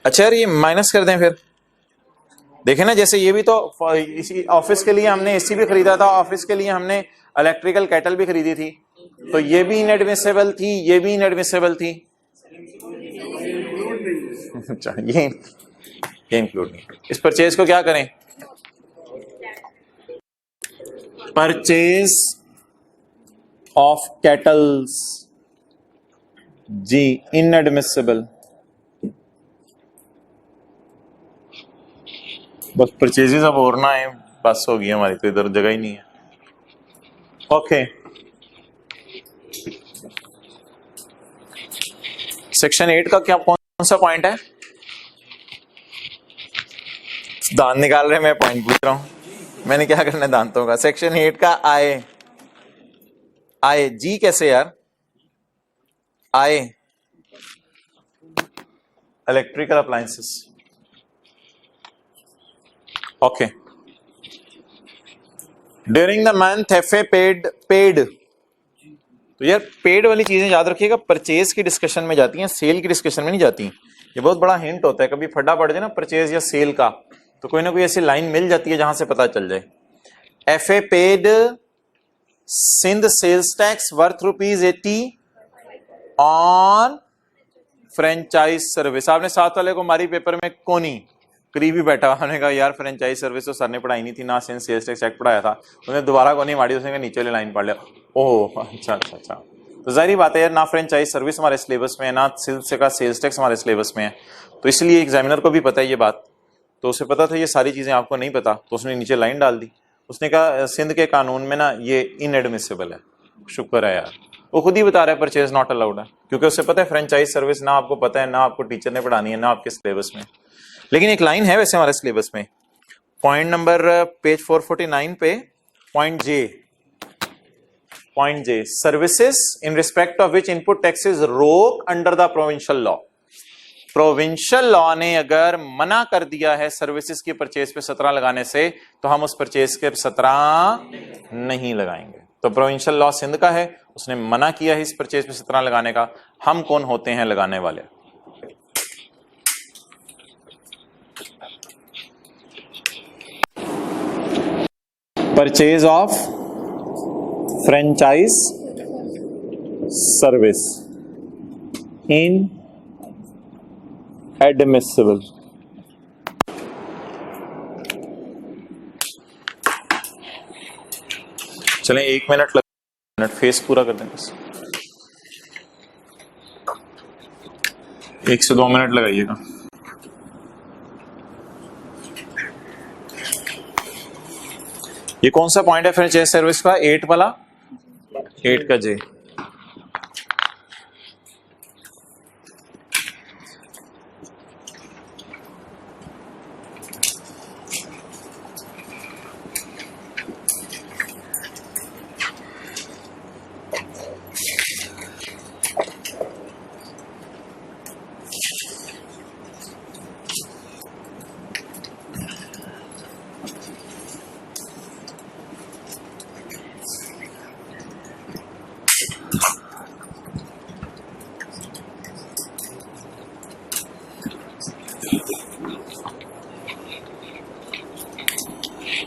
अच्छा यार ये माइनस कर दें फिर, देखें ना, जैसे ये भी तो इसी ऑफिस के लिए हमने एसी भी खरीदा था, ऑफिस के लिए हमने इलेक्ट्रिकल केटल भी खरीदी थी, तो ये भी इनएडमिसिबल थी, ये भी इनएडमिसिबल थी। अच्छा ये इंक्लूड नहीं। इस परचेज को क्या करें, परचेज ऑफ केटल्स जी इनएडमिसिबल। बस परचेजेस अब और ना है, बस हो गई हमारी, तो इधर जगह ही नहीं है। ओके सेक्शन 8 का क्या कौन सा पॉइंट है? दांत निकाल रहे, मैं पॉइंट पूछ रहा हूं, मैंने क्या करना है दांतों का। सेक्शन 8 का आए, आए जी कैसे यार, आए electrical appliances. Okay during the month F A paid, तो यार पेड वाली चीजें याद रखिएगा, परचेज की डिस्कशन में जाती हैं, सेल की डिस्कशन में नहीं जाती। ये बहुत बड़ा हिंट होता है, कभी फड्डा पड़ जाए ना परचेज या सेल का, तो कोई ना कोई ऐसी लाइन मिल जाती है जहां से पता चल जाए। F A paid Sindh sales tax worth ₹80 on franchise service. आपने साथ वाले को मारी पेपर में कोनी, करीब ही बैठा, हमने कहा यार फ्रेंचाइज सर्विस तो सर ने पढ़ाई नहीं थी ना, सिंध सेल्स टैक्स एक्ट पढ़ाया था। उसने दोबारा कोनी मारी, उसने कहा नीचे वाली लाइन पढ़ लिया। ओह अच्छा अच्छा अच्छा, तो जाहिर बात है यार, ना फ्रेंचाइज सर्विस हमारे सिलेबस में है, ना सिंध का सेल्स टैक्स हमारे सिलेबस में है, तो इसलिए एग्जामिनर को भी पता है ये बात, तो उसे पता था ये सारी चीजें आपको नहीं पता, तो उसने नीचे लाइन डाल दी। उसने कहा सिंध के कानून में ना ये इनएडमिसिबल है। शुक्र है यार, वो खुद ही बता रहा है परचेज नॉट अलाउड है, क्योंकि उसे पता है फ्रेंचाइज सर्विस ना आपको पता है, ना आपको टीचर ने पढ़ानी है, ना आपके सिलेबस में। लेकिन एक लाइन है वैसे हमारे सिलेबस में, पॉइंट नंबर पेज 449 पे, point J, services in respect of which input taxes रोक under the provincial law. Provincial law ने अगर मना कर दिया है सर्विसेज की परचेज पे 17 लगाने से, तो हम उस परचेज के 17 नहीं लगाएंगे। तो प्रोविंशियल लॉ सिंध का है, उसने मना किया है इस परचेज पे 17 लगाने का, हम कौन होते हैं लगाने वाले? Purchase of franchise service in admissible. चलें 1 मिनट फेस पूरा कर दें बस। 1 से 2 मिनट लगाइएगा। ये कौन सा पॉइंट है फ्रेंचाइज सर्विस का? 8 वाला, 8 का जे।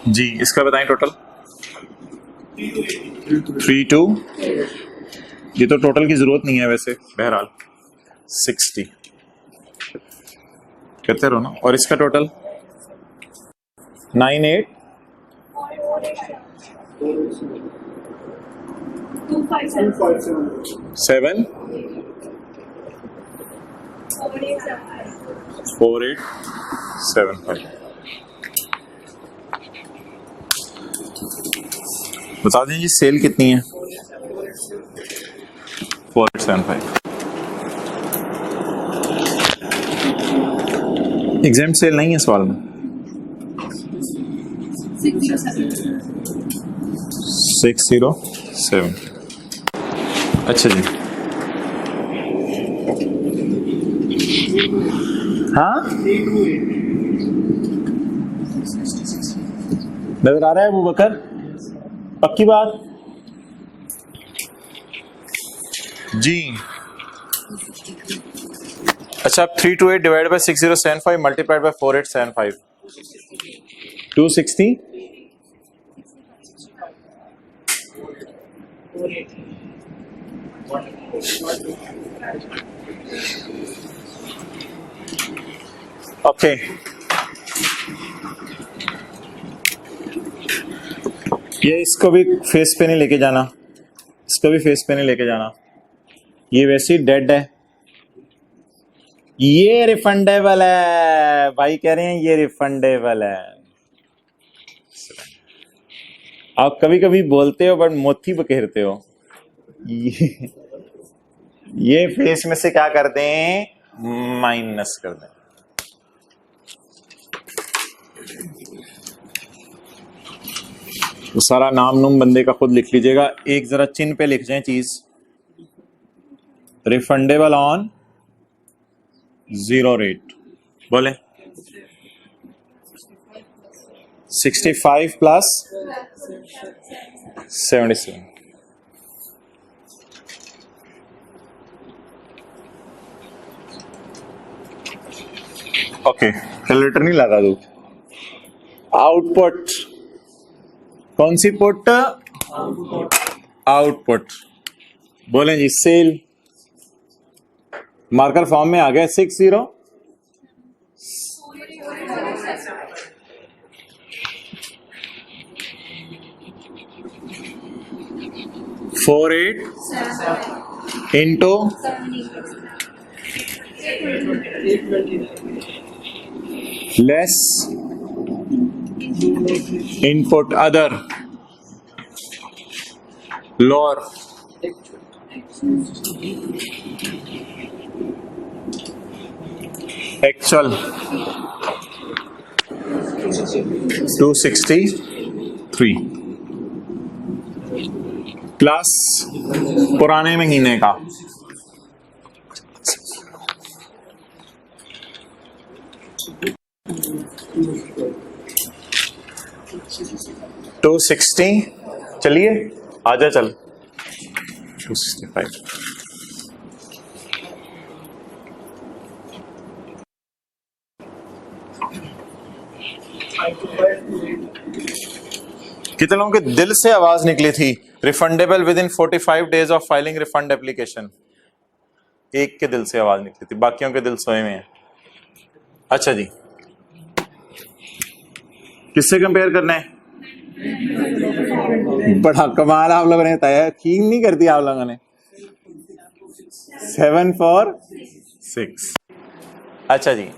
जी इसका बताएं टोटल। 32, ये तो टोटल की जरूरत नहीं है वैसे, बहरहाल 60 कहते रहो ना। और इसका टोटल 98 7 4875। बता दें जी सेल कितनी है? 4875। एग्जाम सेल नहीं है सवाल में। 607। अच्छा जी, हाँ नजर आ रहा है अबू बकर? पक्की बात जी। अच्छा, अब 328 divide by 6075 multiplied by 4875 260। Okay ये इसको भी फेस पे नहीं लेके जाना, इसको भी फेस पे नहीं लेके जाना, ये वैसे ही डेड है। ये रिफंडेबल है भाई, कह रहे हैं ये रिफंडेबल है। आप कभी कभी बोलते हो बट मोती बखेरते हो। ये फेस में से क्या कर दें? माइनस कर दें। तो सारा नाम नूम बंदे का खुद लिख लीजिएगा। एक जरा चिन्ह पे लिख जाए चीज, रिफंडेबल ऑन 0 रेट। बोले 65 प्लस 77। ओके कैलकुलेटर नहीं लगा दो। आउटपुट कौन सी पुट? आउटपुट। बोलें जी सेल। मार्कर फॉर्म में आ गया 60 48 into less input other lower actual 263 plus पुराने महीने का 260। चलिए आजा चल 265। कितने लोगों के दिल से आवाज निकली थी refundable with in 45 days of filing refund application. एक के दिल से आवाज निकली थी, बाकियों के दिल सोए में है। अच्छा जी, किससे कंपेयर करना है? बड़ा कमाल आप लोगों ने बताया, ठीक नहीं करती आप लोगों ने। 7 4 6। अच्छा जी,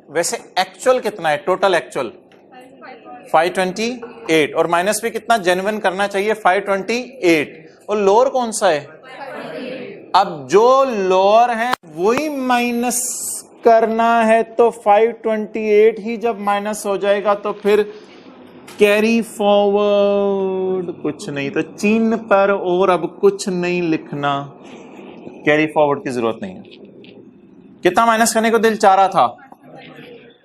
वैसे एक्चुअल कितना है? टोटल एक्चुअल 528 और माइनस भी कितना जेन्युइन करना चाहिए? 528। और लोअर कौन सा है? अब जो लोअर है वही माइनस करना है, तो 528 ही जब माइनस हो जाएगा तो फिर कैरी फॉरवर्ड कुछ नहीं, तो चिन्ह पर और अब कुछ नहीं लिखना, कैरी फॉरवर्ड की जरूरत नहीं है। कितना माइनस करने को दिल चाह रहा था?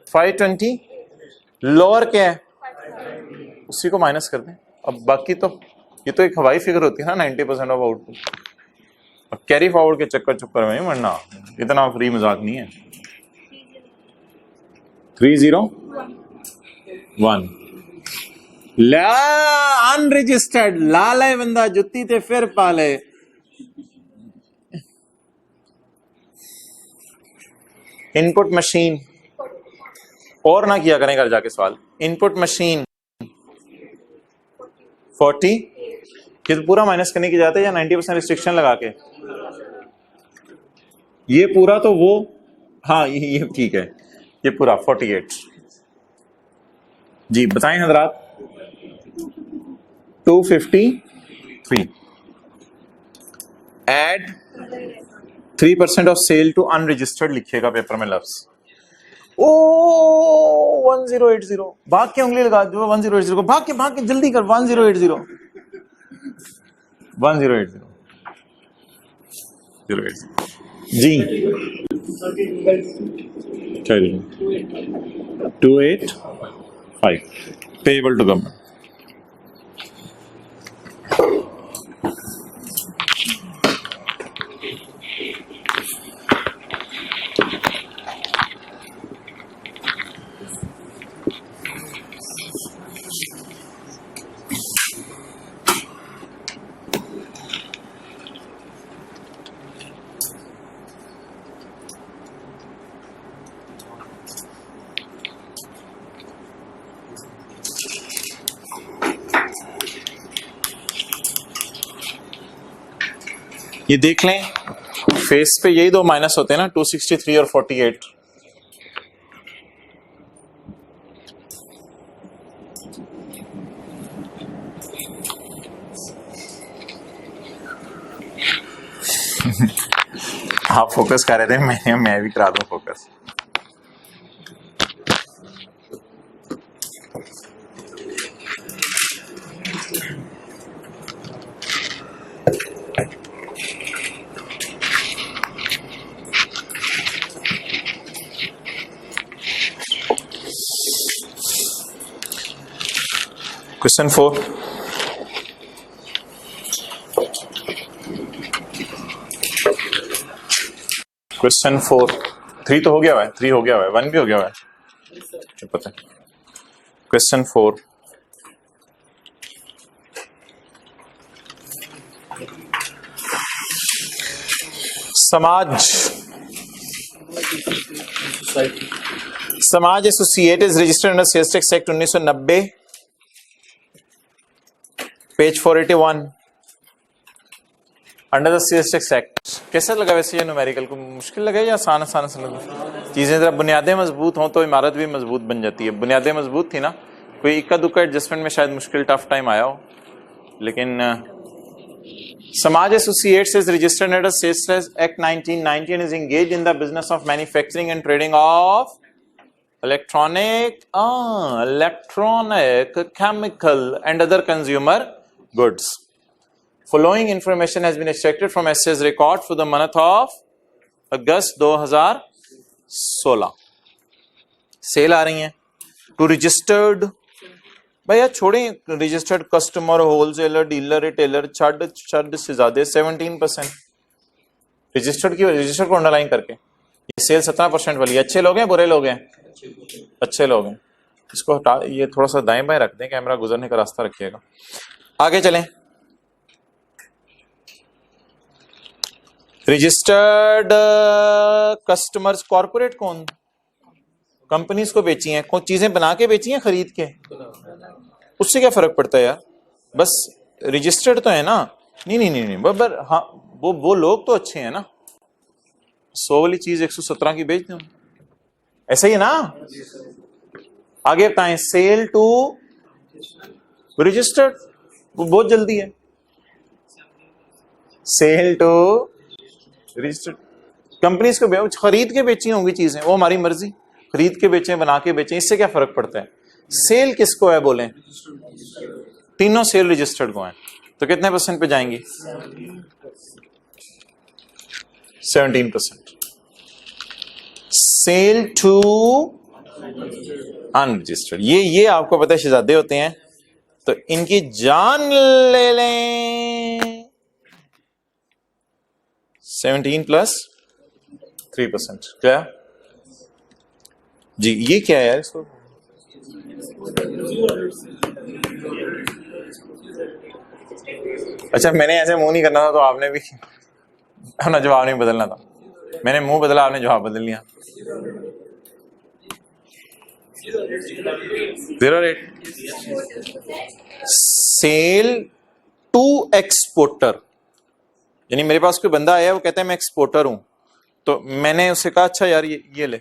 520। लोअर क्या है? उसी को माइनस कर दें। अब बाकी तो ये तो एक हवाई फिगर होती है ना, 90% ऑफ आउटपुट। अब कैरी फॉरवर्ड के चक्कर में वरना इतना फ्री मजाक नहीं है। 301 ला अनरजिस्टर्ड लाल है बंदा, जुत्ती ते फिर पाले। इनपुट मशीन और ना किया करें घर जाके सवाल। इनपुट मशीन 40, ये तो पूरा माइनस करने की जाते हैं या 90% रिस्ट्रिक्शन लगा के? ये पूरा तो वो, हाँ ये ठीक है, ये पूरा 48। जी बताएं हजरात। 253 add 3% of sale to unregistered लिखिएगा पेपर में लफ्ज। ओ 1080 भाग के उंगली लगा दो 1080 को, भाग के जल्दी कर 1080 1080 080 जी 285 पेबल टू गवर्नमेंट। ये देख लें फेस पे यही दो माइनस होते हैं ना, 263 और 48। आप फोकस कर रहे थे, मैं भी करा दूं फोकस। क्वेश्चन 4, क्वेश्चन 4 3 तो हो गया है, 3 हो गया है, 1 भी हो गया है, क्या पता है। Question 4, Samaj associate is registered under sales tax act 1990 page 481 under the sales tax act. कैसा लगा वैसे ये न्यूमेरिकल को? मुश्किल लगा या आसान आसान से लगा? चीजें जरा बुनियादें मजबूत हों तो इमारत भी मजबूत बन जाती है। बुनियादें मजबूत थी ना, कोई इक्का दुक्का एडजस्टमेंट में शायद मुश्किल टफ टाइम आया हो, लेकिन Samaj associates is registered under sales tax act 1990 and is engaged in the business of manufacturing and trading of electronic, chemical and other consumer goods. Following information has been extracted from SC's record for the month of August 2016. Cell आ रही है to registered, भैया छोड़ें registered customer, wholesaler, dealer, retailer, छड़ से ज्यादा 17%। Registered को underline करके ये सेल 17% वाली। अच्छे लोग हैं बुरे लोग हैं? अच्छे लोग हैं। इसको हटा, ये थोड़ा सा दाएं बाएं रख दें, कैमरा गुजरने का रास्ता रखिएगा। आगे चलें। रजिस्टर्ड कस्टमर्स कॉर्पोरेट कौन? कंपनीज को बेची हैं, कौन चीजें बना के बेची हैं, खरीद के? उससे क्या फर्क पड़ता है यार, बस रजिस्टर्ड तो है ना। नहीं नहीं नहीं नहीं बराबर, हाँ वो लोग तो अच्छे हैं ना। 100 वाली चीज 117 की बेच दो, ऐसा ही है ना। आगे बताएं, सेल टू रजिस्टर्ड, वो बहुत जल्दी है। सेल टू रजिस्टर्ड, कंपनीज को खरीद के बेची होंगी चीजें, वो हमारी मर्जी, खरीद के बेचें, बना के बेचें, इससे क्या फर्क पड़ता है। सेल किसको है बोलें? तीनों सेल रजिस्टर्ड को हैं, तो कितने % पे जाएंगी? 17%। सेल टू अनरजिस्टर्ड, ये आपको पता है शहजादे होते हैं तो इनकी जान ले लें। 17 + 3%। क्या जी, ये क्या है यार इसको? अच्छा, मैंने ऐसे मुंह नहीं करना था तो आपने भी अपना जवाब नहीं बदलना था। मैंने मुंह बदला, आपने जवाब बदल लिया। 0 रेट। सेल टू एक्सपोर्टर, यानी मेरे पास कोई बंदा आया, वो कहता है मैं एक्सपोर्टर हूं, तो मैंने उससे कहा अच्छा यार ये ले,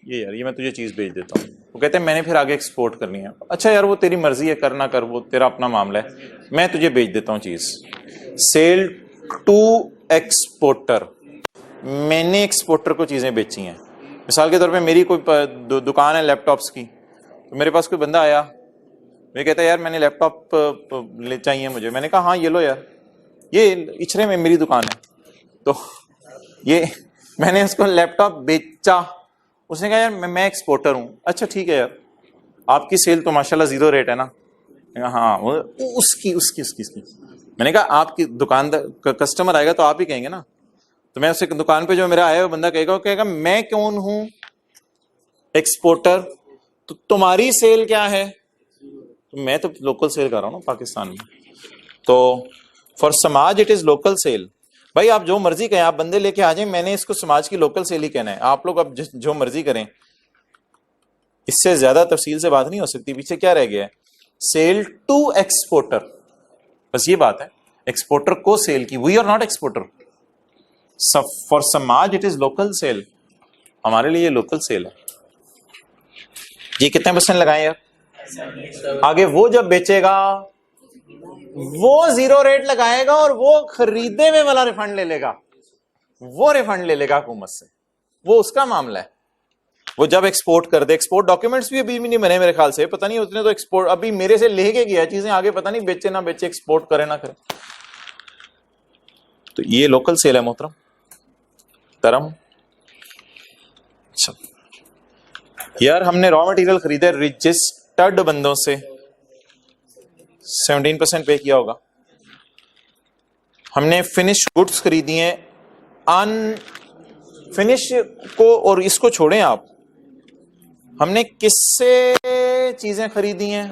ये यार ये मैं तुझे चीज भेज देता हूँ। वो कहते हैं मैंने फिर आगे एक्सपोर्ट करनी है। अच्छा यार वो तेरी मर्जी है, करना कर, वो तेरा अपना मामला है, मैं तुझे भेज देता हूँ चीज। सेल टू एक्सपोर्टर, मैंने एक्सपोर्टर को चीजें बेची हैं। मिसाल के तौर पे मेरी कोई दुकान है लैपटॉप्स की, तो मेरे पास कोई बंदा आया, मैं कहता है यार मैंने लैपटॉप ले चाहिए मुझे। मैंने कहा हाँ ये लो यार, ये इचरे में मेरी दुकान है, तो ये मैंने उसको लैपटॉप बेचा। उसने कहा यार मैं एक्सपोर्टर हूं। अच्छा ठीक है यार, आपकी सेल तो माशाल्लाह 0 रेट है ना। हाँ उसकी उसकी उसकी उसकी मैंने कहा आपकी दुकानदार कस्टमर आएगा तो आप ही कहेंगे ना। तो मैं उससे दुकान पे जो मेरा आया वो बंदा कहेगा, वो कहेगा मैं कौन हूं? एक्सपोर्टर। तो तुम्हारी सेल क्या है? तो मैं तो लोकल सेल कर रहा हूं ना पाकिस्तान में। तो for Samaj it is local cell. भाई आप जो मर्जी कहें, आप बंदे लेके आ जाएं, मैंने इसको समाज की लोकल सेल ही कहना है। आप लोग अब जो मर्जी करें, इससे ज्यादा तफसील से बात नहीं हो सकती। पीछे क्या रह गया है? सेल टू एक्सपोर्टर, बस ये बात है। एक्सपोर्टर को सेल की, we are not exporter. For Samaj it is local sale, हमारे लिए लोकल सेल है। ये कितने % लगाए यार? आगे वो जब बेचेगा वो 0 रेट लगाएगा और वो खरीदे हुए वाला रिफंड ले लेगा, वो रिफंड ले लेगा हुकूमत से, वो उसका मामला है। वो जब एक्सपोर्ट कर दे, एक्सपोर्ट डॉक्यूमेंट्स भी अभी भी नहीं बने मेरे ख्याल से, पता नहीं उतने तो एक्सपोर्ट अभी मेरे से लेके गया चीजें, आगे पता नहीं बेचे ना बेचे, एक्सपोर्ट करे ना करे। तो ये लोकल सेल है मोहतरम तरम। अच्छा यार, हमने रॉ मटेरियल खरीदे रजिस्टर्ड बंदों से, 17% पे किया होगा। हमने फिनिश गुड्स खरीदी हैं, अनफिनिश को, और इसको छोड़ें आप, हमने किससे चीजें खरीदी हैं?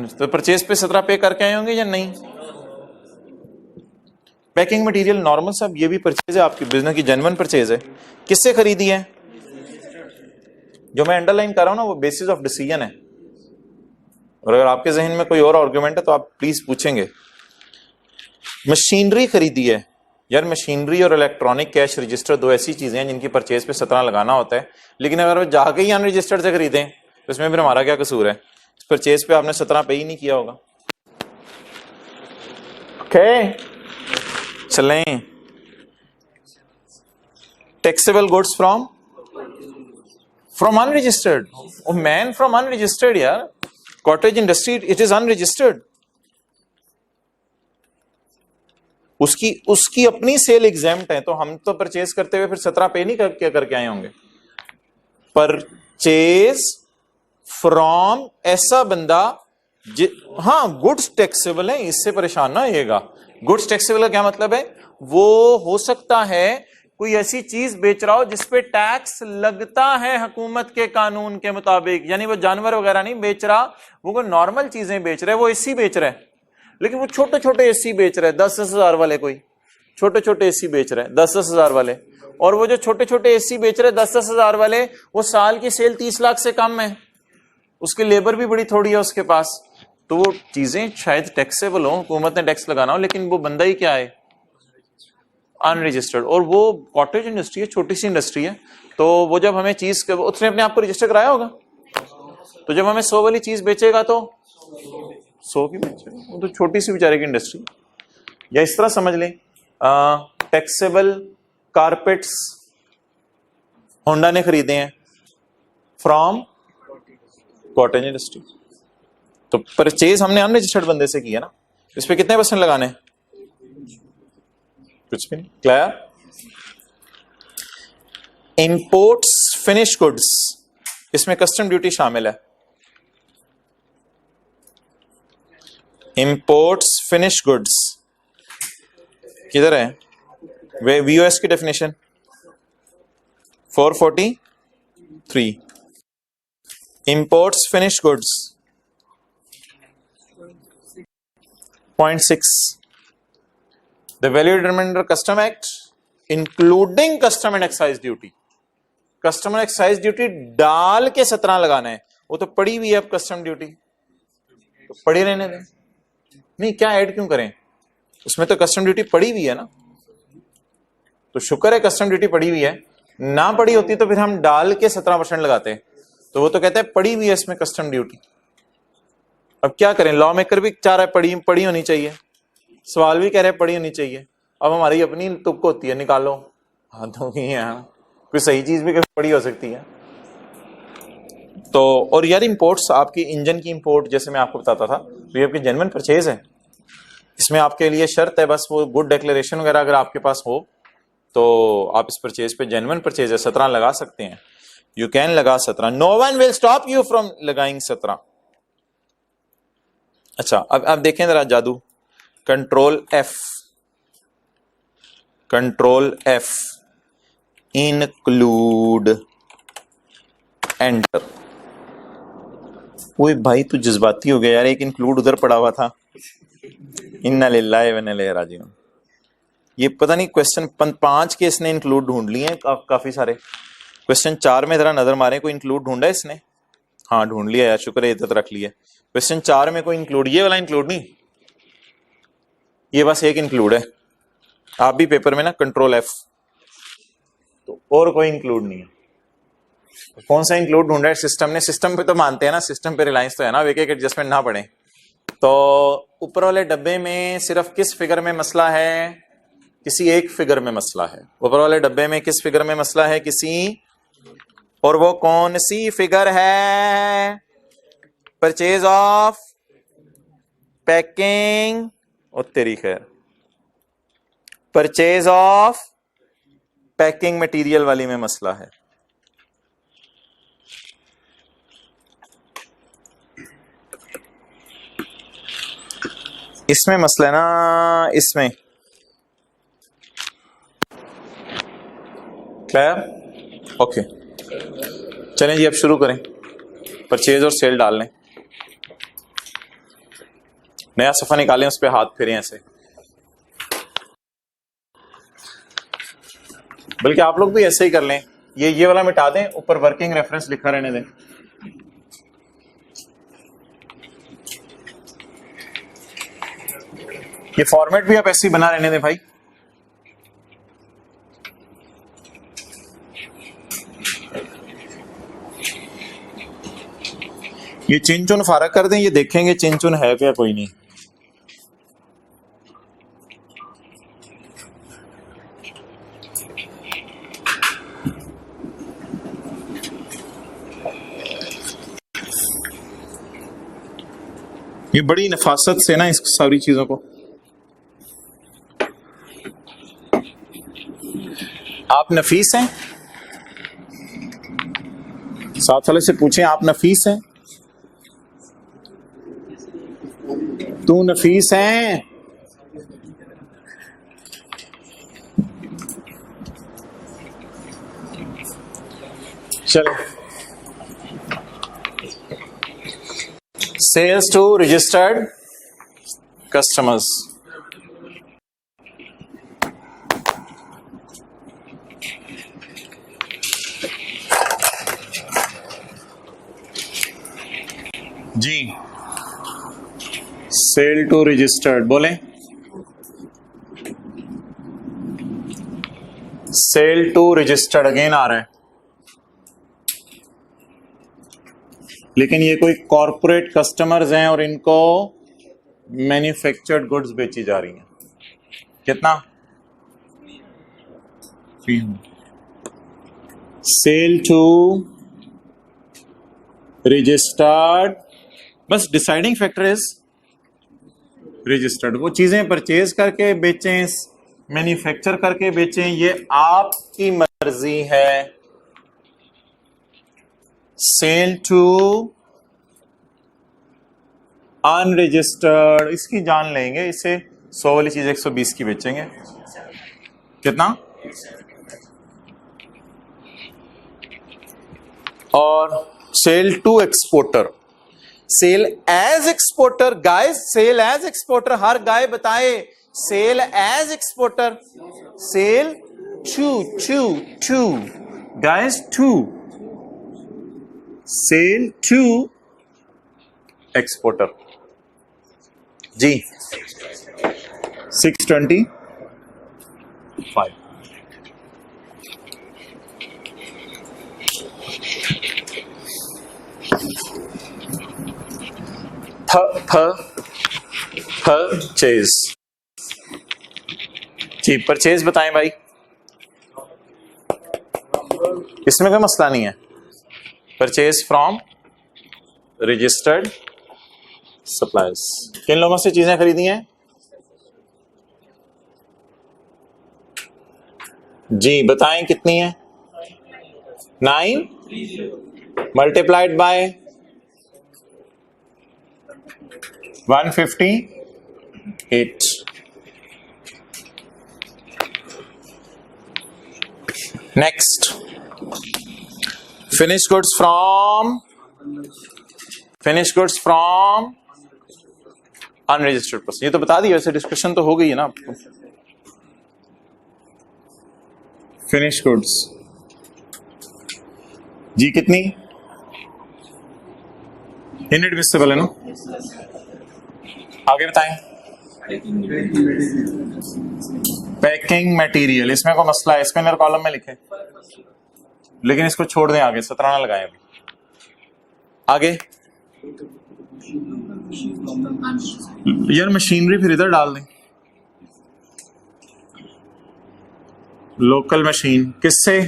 तो परचेज पे 17 पे करके आए होंगे या नहीं? पैकिंग मटेरियल नॉर्मल साहब, ये भी परचेज है आपकी, बिजनेस की जेन्युइन परचेज है। किससे खरीदी है? जो मैं अंडरलाइन कर रहा हूं ना, वो बेसिस ऑफ डिसीजन है। और अगर आपके जहन में कोई और आर्गुमेंट है तो आप प्लीज पूछेंगे। मशीनरी खरीदी है यार, मशीनरी और इलेक्ट्रॉनिक कैश रजिस्टर दो ऐसी चीजें हैं जिनकी परचेज पे 17 लगाना होता है। लेकिन अगर वो जाके ही अनरजिस्टर्ड से खरीदें तो इसमें फिर हमारा क्या कसूर है? परचेज पे आपने 17 पे ही नहीं किया होगा। ओके चलें। Taxable goods from unregistered. Oh man, from unregistered यार, cottage industry it is unregistered. उसकी अपनी सेल एग्जेम्प्ट है, तो हम तो परचेज करते हुए फिर 17 पे नहीं करके आए होंगे। परचेज फ्रॉम ऐसा बंदा हाँ गुड्स टैक्सेबल है, इससे परेशान ना होइएगा। गुड्स टैक्सेबल का क्या मतलब है? वो हो सकता है कोई ऐसी चीज बेच रहा हो जिसपे टैक्स लगता है हुकूमत के कानून के मुताबिक, यानी वो जानवर वगैरह नहीं बेच रहा, वो कोई नॉर्मल चीजें बेच रहा है, वो इसी बेच रहा है, लेकिन वो छोटे छोटे एसी बेच रहे हैं 10,000 वाले, कोई छोटे छोटे एसी बेच रहे हैं 10,000 वाले, और वो जो छोटे छोटे एसी बेच रहे हैं 10,000 वाले, वो साल की सेल 30 लाख से कम है, उसकी लेबर भी बड़ी थोड़ी है उसके पास, तो वो चीजें शायद टैक्सेबल हो, हुकूमत ने टैक्स लगाना हो, लेकिन वो बंदा ही क्या है, अनरजिस्टर्ड। और वो कॉटेज इंडस्ट्री है, छोटी सी इंडस्ट्री है, तो वो जब हमें चीज, उसने अपने आप को रजिस्टर कराया होगा, तो जब हमें 100 वाली चीज बेचेगा तो 100 की बेचेगा, वो तो छोटी सी बेचारे की इंडस्ट्री। या इस तरह समझ लें, टैक्सेबल कारपेट्स होंडा ने खरीदे हैं फ्रॉम कॉटेज इंडस्ट्री, तो परचेज हमने अनरजिस्टर्ड बंदे से किया ना, इस पे कितने % लगाने, कुछ भी नहीं। क्लियर? इंपोर्ट्स फिनिश गुड्स, इसमें कस्टम ड्यूटी शामिल है। इंपोर्ट्स फिनिश गुड्स किधर है, वे वीओएस की definition 443, imports finish goods 0.6, the value determined under custom act including custom and excise duty, custom और एक्साइज ड्यूटी डाल के 17 लगाना है, वो तो पड़ी हुई है अब कस्टम ड्यूटी, तो पड़ी रहने दें, नहीं क्या ऐड क्यों करें, उसमें तो कस्टम ड्यूटी पड़ी हुई है ना, तो शुक्र है कस्टम ड्यूटी पड़ी हुई है, ना पड़ी होती तो फिर हम डाल के 17% लगाते, तो वो तो कहते हैं पड़ी हुई है इसमें कस्टम ड्यूटी। अब क्या करें, लॉ मेकर भी चाह रहा है पड़ी होनी चाहिए, सवाल भी कह रहे हैं पड़ी होनी चाहिए, अब हमारी अपनी तुक होती है, निकालो हाथों की है, कोई सही चीज भी पड़ी हो सकती है। तो और यार इंपोर्ट्स, आपकी इंजन की इंपोर्ट जैसे मैं आपको बताता था, तो ये आपकी जेन्युइन परचेज है, इसमें आपके लिए शर्त है बस वो गुड डिक्लेरेशन वगैरह अगर आपके पास हो तो आप इस परचेज पे जेन्युइन परचेज है 17 लगा सकते हैं, यू कैन लगा 17, no one will stop you from लगाइंग 17। अच्छा अब देखें जरा जादू, कंट्रोल F इंक्लूड एंटर। ओए भाई तू जज्बाती हो गया यार, एक इंक्लूड उधर पड़ा हुआ था, इन्ना लिल्लाहि व इन्ना इलैहि राजिऊन। ये पता नहीं क्वेश्चन 5 के इसने इंक्लूड ढूंढ लिए हैं काफी सारे, क्वेश्चन 4 में जरा नजर मारे, कोई इंक्लूड ढूंढा है इसने, हाँ ढूंढ लिया यार, शुक्र है इज्जत रख लिया। क्वेश्चन 4 में कोई इंक्लूड, ये वाला इंक्लूड नहीं, ये बस एक इंक्लूड है, आप भी पेपर में ना कंट्रोल F, तो और कोई इंक्लूड नहीं है। तो कौन सा इंक्लूड ढूंढा है सिस्टम ने, सिस्टम पे तो मानते हैं ना, सिस्टम पे रिलायंस तो है ना, एक एक एडजस्टमेंट ना पड़े। तो ऊपर वाले डब्बे में सिर्फ किस फिगर में मसला है, किसी एक फिगर में मसला है, ऊपर वाले डब्बे में किस फिगर में मसला है, किसी, और वो कौन सी फिगर है, परचेज ऑफ पैकिंग, और तेरी खैर परचेज ऑफ पैकिंग मटेरियल वाली में मसला है। इसमें मसला है ना, इसमें क्लियर? ओके चलें जी अब शुरू करें, परचेज और सेल डाल लें, नया सफा निकालें, उस पर हाथ फेरें ऐसे, बल्कि आप लोग भी ऐसे ही कर लें, ये वाला मिटा दें, ऊपर वर्किंग रेफरेंस लिखा रहने दें। ये फॉर्मेट भी आप ऐसे ही बना रहने दें भाई। ये चिन चुन फारक कर दें, ये देखेंगे चिन चुन है क्या, कोई नहीं। ये बड़ी नफासत से ना इस सारी चीजों को, आप नफीस हैं, साथ वाले से पूछें आप नफीस हैं, तू नफीस है, चलो सेल्स टू रजिस्टर्ड customers. जी सेल टू रजिस्टर्ड बोले, सेल टू रजिस्टर्ड अगेन आ रहा है, लेकिन ये कोई कॉरपोरेट कस्टमर्स हैं और इनको मैन्युफैक्चर्ड गुड्स बेची जा रही हैं। कितना? सेल टू रजिस्टर्ड, बस डिसाइडिंग फैक्टर इज रजिस्टर्ड। वो चीजें परचेज करके बेचें, मैन्युफैक्चर करके बेचें, ये आपकी मर्जी है। सेल टू अनरजिस्टर्ड, इसकी जान लेंगे, इसे 100 वाली चीज 120 की बेचेंगे। कितना? और sale to exporter, sale as exporter, guys sale as exporter, हर गाय बताए sale as exporter, sale to guys to, sale to exporter. जी 625 परचेज। जी परचेज बताएं भाई, इसमें कोई मसला नहीं है। Purchase from registered suppliers. किन लोगों से चीजें खरीदी हैं? जी बताएं कितनी है? 9 multiplied by 158। Next, finish goods from unregistered person. ये तो बता दिया, वैसे डिस्कशन तो हो गई है ना आपको। फिनिश गुड्स जी कितनी? इनएडमिसिबल है ना। आगे बताएं। पैकिंग मटेरियल, इसमें कोई मसला है? इसमें कॉलम में लिखे, लेकिन इसको छोड़ दें, आगे 17 ना लगाएं अभी। आगे यार मशीनरी फिर इधर डाल दें। लोकल मशीन किससे?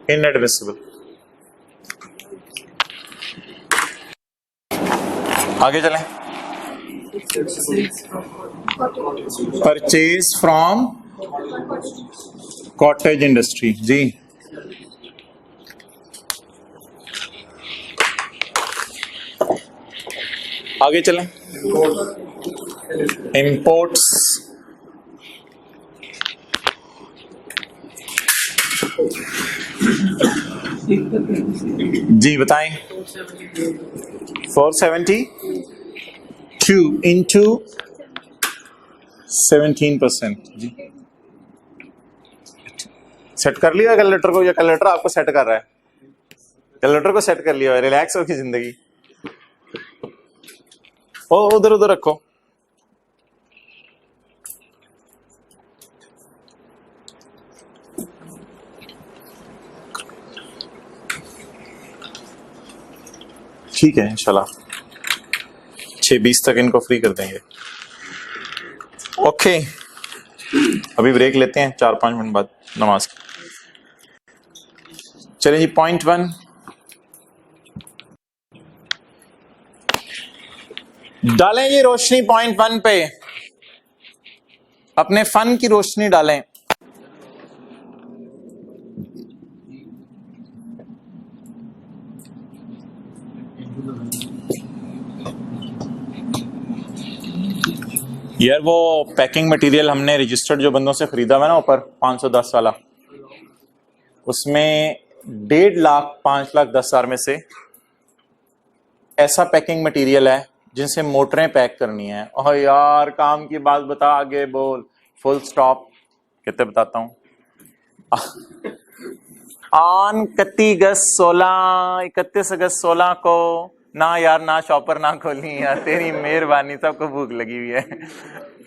इनएडमिसिबल। आगे चलें। Purchase from cottage industry. जी आगे चलें। इंपोर्ट्स, जी बताएं। 472 इंटू 17%। जी सेट कर लिया कैलकुलेटर को, या कैलकुलेटर आपको सेट कर रहा है? कैलकुलेटर को सेट कर लिया है, रिलैक्स होगी जिंदगी। ओ उधर उधर रखो। ठीक है, इंशाल्लाह 6:20 तक इनको फ्री कर देंगे। ओके, अभी ब्रेक लेते हैं 4-5 मिनट बाद नमाज। चलिए जी, पॉइंट 1, डालें जी रोशनी पॉइंट 1 पे, अपने फन की रोशनी डालें। यार वो पैकिंग मटेरियल हमने रजिस्टर्ड जो बंदों से खरीदा हुआ ना ऊपर 510 वाला, उसमें 1.5 लाख 5 लाख 10 हजार में से ऐसा पैकिंग मटेरियल है जिनसे मोटरें पैक करनी है। ओह यार काम की बात बता, आगे बोल, फुल स्टॉप। कहते बताता हूं। ऑन 31 अगस्त 16 को ना यार, ना शॉपर ना खोली यार, तेरी मेहरबानी, सबको भूख लगी हुई है।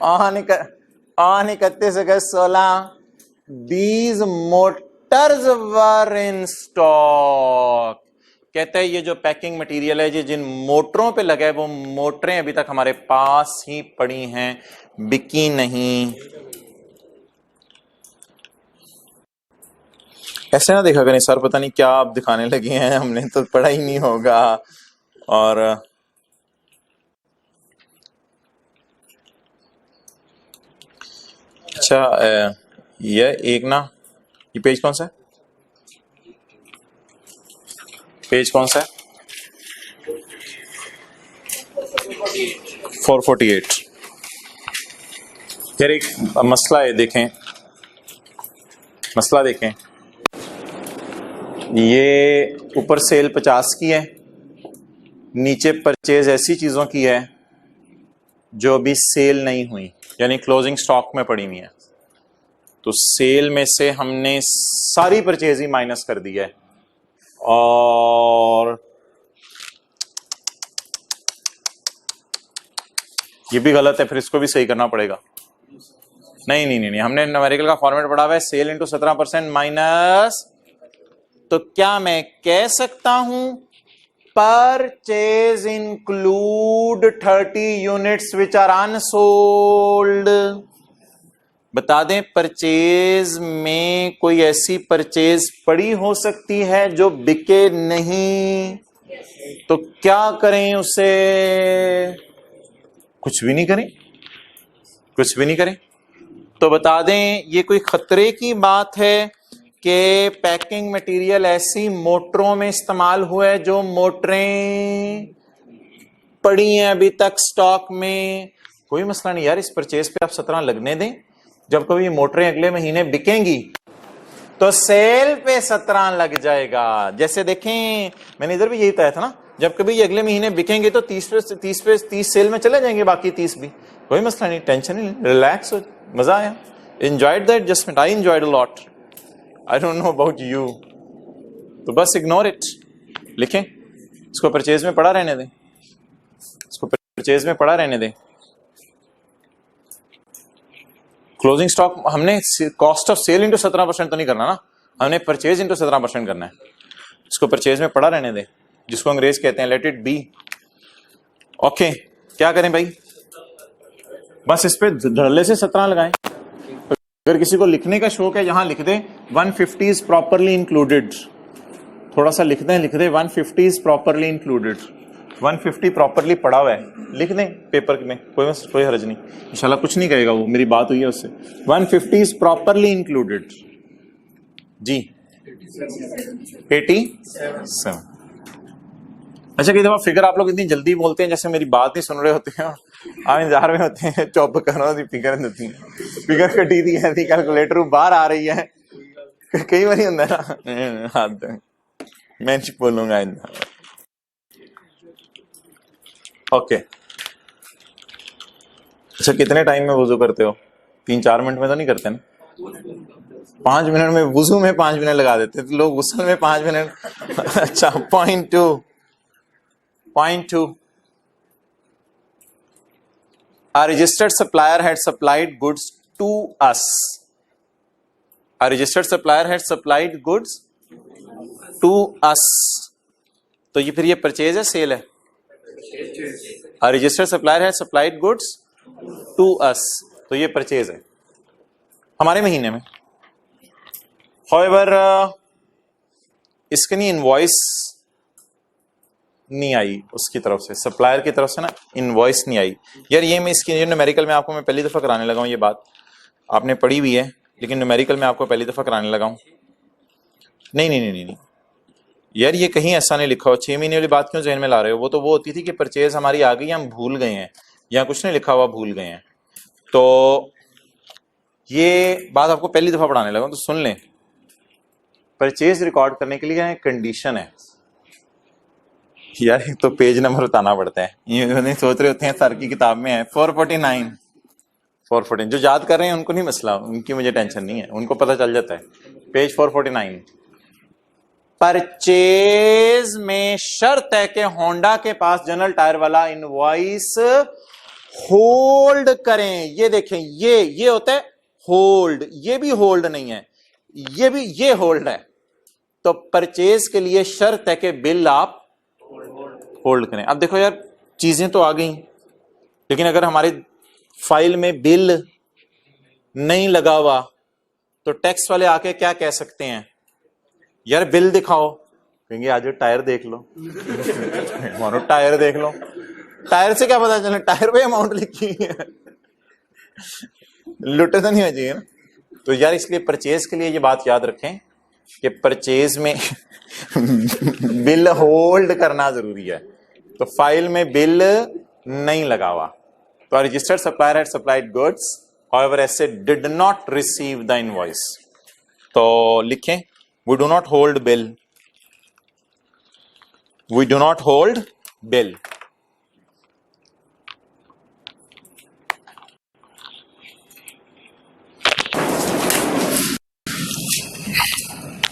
On 31 August 16 these motors were in stock। कहते हैं ये जो पैकिंग मटेरियल है ये जिन मोटरों पे लगा है वो मोटरें अभी तक हमारे पास ही पड़ी हैं, बिकी नहीं। ऐसे ना देखा करें सर, पता नहीं क्या आप दिखाने लगे हैं, हमने तो पढ़ा ही नहीं होगा। और अच्छा ये एक ना, ये पेज कौन सा है? पेज कौन सा है? 448। यार एक मसला है, देखें मसला देखें। ये ऊपर सेल 50 की है, नीचे परचेज ऐसी चीजों की है जो अभी सेल नहीं हुई, यानी क्लोजिंग स्टॉक में पड़ी हुई है। तो सेल में से हमने सारी परचेज ही माइनस कर दी है, और ये भी गलत है, फिर इसको भी सही करना पड़ेगा। नहीं नहीं नहीं, नहीं। हमने न्यूमेरिकल का फॉर्मेट पढ़ा हुआ है, सेल इंटू 17% माइनस। तो क्या मैं कह सकता हूं purchase include 30 units which are unsold? बता दें परचेज में कोई ऐसी परचेज पड़ी हो सकती है जो बिके नहीं, तो क्या करें उसे? कुछ भी नहीं करें, कुछ भी नहीं करें। तो बता दें ये कोई खतरे की बात है कि पैकिंग मटेरियल ऐसी मोटरों में इस्तेमाल हुआ है जो मोटरें पड़ी हैं अभी तक स्टॉक में? कोई मसला नहीं यार, इस परचेज पे आप 17 लगने दें, जब कभी ये मोटरें अगले महीने बिकेंगी तो सेल पे 17 लग जाएगा। जैसे देखें मैंने इधर भी यही बताया था ना, जब कभी ये अगले महीने बिकेंगे तो 30 सेल में चले जाएंगे, बाकी 30 भी। कोई मसला नहीं, टेंशन नहीं, रिलैक्स हो, मजा आया, enjoyed the adjustment, I enjoyed a lot, I don't know about you. तो बस इग्नोर इट, लिखें इसको परचेज में पड़ा रहने दें, इसको परचेज में पड़ा रहने दें। क्लोजिंग स्टॉक हमने कॉस्ट ऑफ सेल इंटू 17% तो नहीं करना ना, हमने परचेज इंटू 17% करना है। इसको परचेज में पड़ा रहने दें, जिसको अंग्रेज कहते हैं लेट इट बी। ओके, क्या करें भाई? बस इस पे धड़ल्ले से 17 लगाएं। अगर किसी को लिखने का शौक है यहां लिख दे 150 इज प्रॉपरली इंक्लूडेड। थोड़ा सा लिख दे 150 इज प्रॉपरली इंक्लूडेड। 150 प्रॉपरली पड़ा हुआ है, लिख दें पेपर में, कोई हर्ज नहीं, इंशाल्लाह कुछ नहीं कहेगा वो, मेरी बात हुई है उससे। 150 इज प्रॉपरली इंक्लूडेड जी। 87। अच्छा, कई दफा फिगर आप लोग इतनी जल्दी बोलते हैं जैसे मेरी बात नहीं सुन रहे होते हैं, आप इंतजार में होते हैं, चुप करो दी फिगर देती है, फिगर कटी दी है दी कैलकुलेटर बाहर आ रही है, कई बार होता है ना हाथ मैं नहीं बोलूंगा इतना। ओके, अच्छा कितने टाइम में वुजू करते हो? 3-4 मिनट में तो नहीं करते ना? 5 मिनट में वुजू में 5 मिनट लगा देते तो लोग गुस्ल में 5 मिनट। अच्छा, point two, a registered supplier had supplied goods to us। A registered supplier had supplied goods to us, तो ये फिर ये परचेज है सेल है? A registered supplier had supplied goods to us, तो ये परचेज है हमारे महीने में। However, इसके लिए इनवॉइस नहीं आई उसकी तरफ से, सप्लायर की तरफ से ना इनवॉइस नहीं आई। यार ये मैं इसकी न्यूमेरिकल में आपको मैं पहली दफा कराने लगा हूं, ये बात आपने पढ़ी हुई है लेकिन न्यूमेरिकल में आपको पहली दफा कराने लगा हूं। नहीं नहीं नहीं नहीं यार, ये कहीं ऐसा नहीं लिखा हो। 6 महीने वाली बात क्यों जहन में ला रहे हो? वो तो वो होती थी कि परचेज हमारी आ गई, हम भूल गए हैं, या कुछ नहीं लिखा हुआ भूल गए हैं। तो ये बात आपको पहली दफा पढ़ाने लगा हूं, तो सुन लें। परचेज रिकॉर्ड करने के लिए कंडीशन है, यार एक तो पेज नंबर बताना पड़ता है, ये नहीं सोच रहे होते हैं सर की किताब में है 449 414। जो याद कर रहे हैं उनको नहीं मसला, उनकी मुझे टेंशन नहीं है, उनको पता चल जाता है। पेज 449। परचेज में शर्त है कि होंडा के पास जनरल टायर वाला इनवॉइस होल्ड करें। ये देखें, ये होता है होल्ड, ये भी होल्ड नहीं है, ये भी ये होल्ड है। तो परचेज के लिए शर्त है कि बिल आप होल्ड करें। अब देखो यार, चीजें तो आ गई, लेकिन अगर हमारे फाइल में बिल नहीं लगा हुआ तो टैक्स वाले आके क्या कह सकते हैं, यार बिल दिखाओ। कहेंगे आज टायर देख लो। मानो टायर देख लो, टायर से क्या पता चले, टायर पे अमाउंट लिखी है। लुटे तो नहीं हो जाइए ना। तो यार इसलिए परचेज के लिए ये बात याद रखें कि परचेज में बिल होल्ड करना जरूरी है। तो फाइल में बिल नहीं लगा हुआ तो registered supplier had supplied goods, however asset did not receive the invoice. तो लिखें we do not hold bill, we do not hold bill।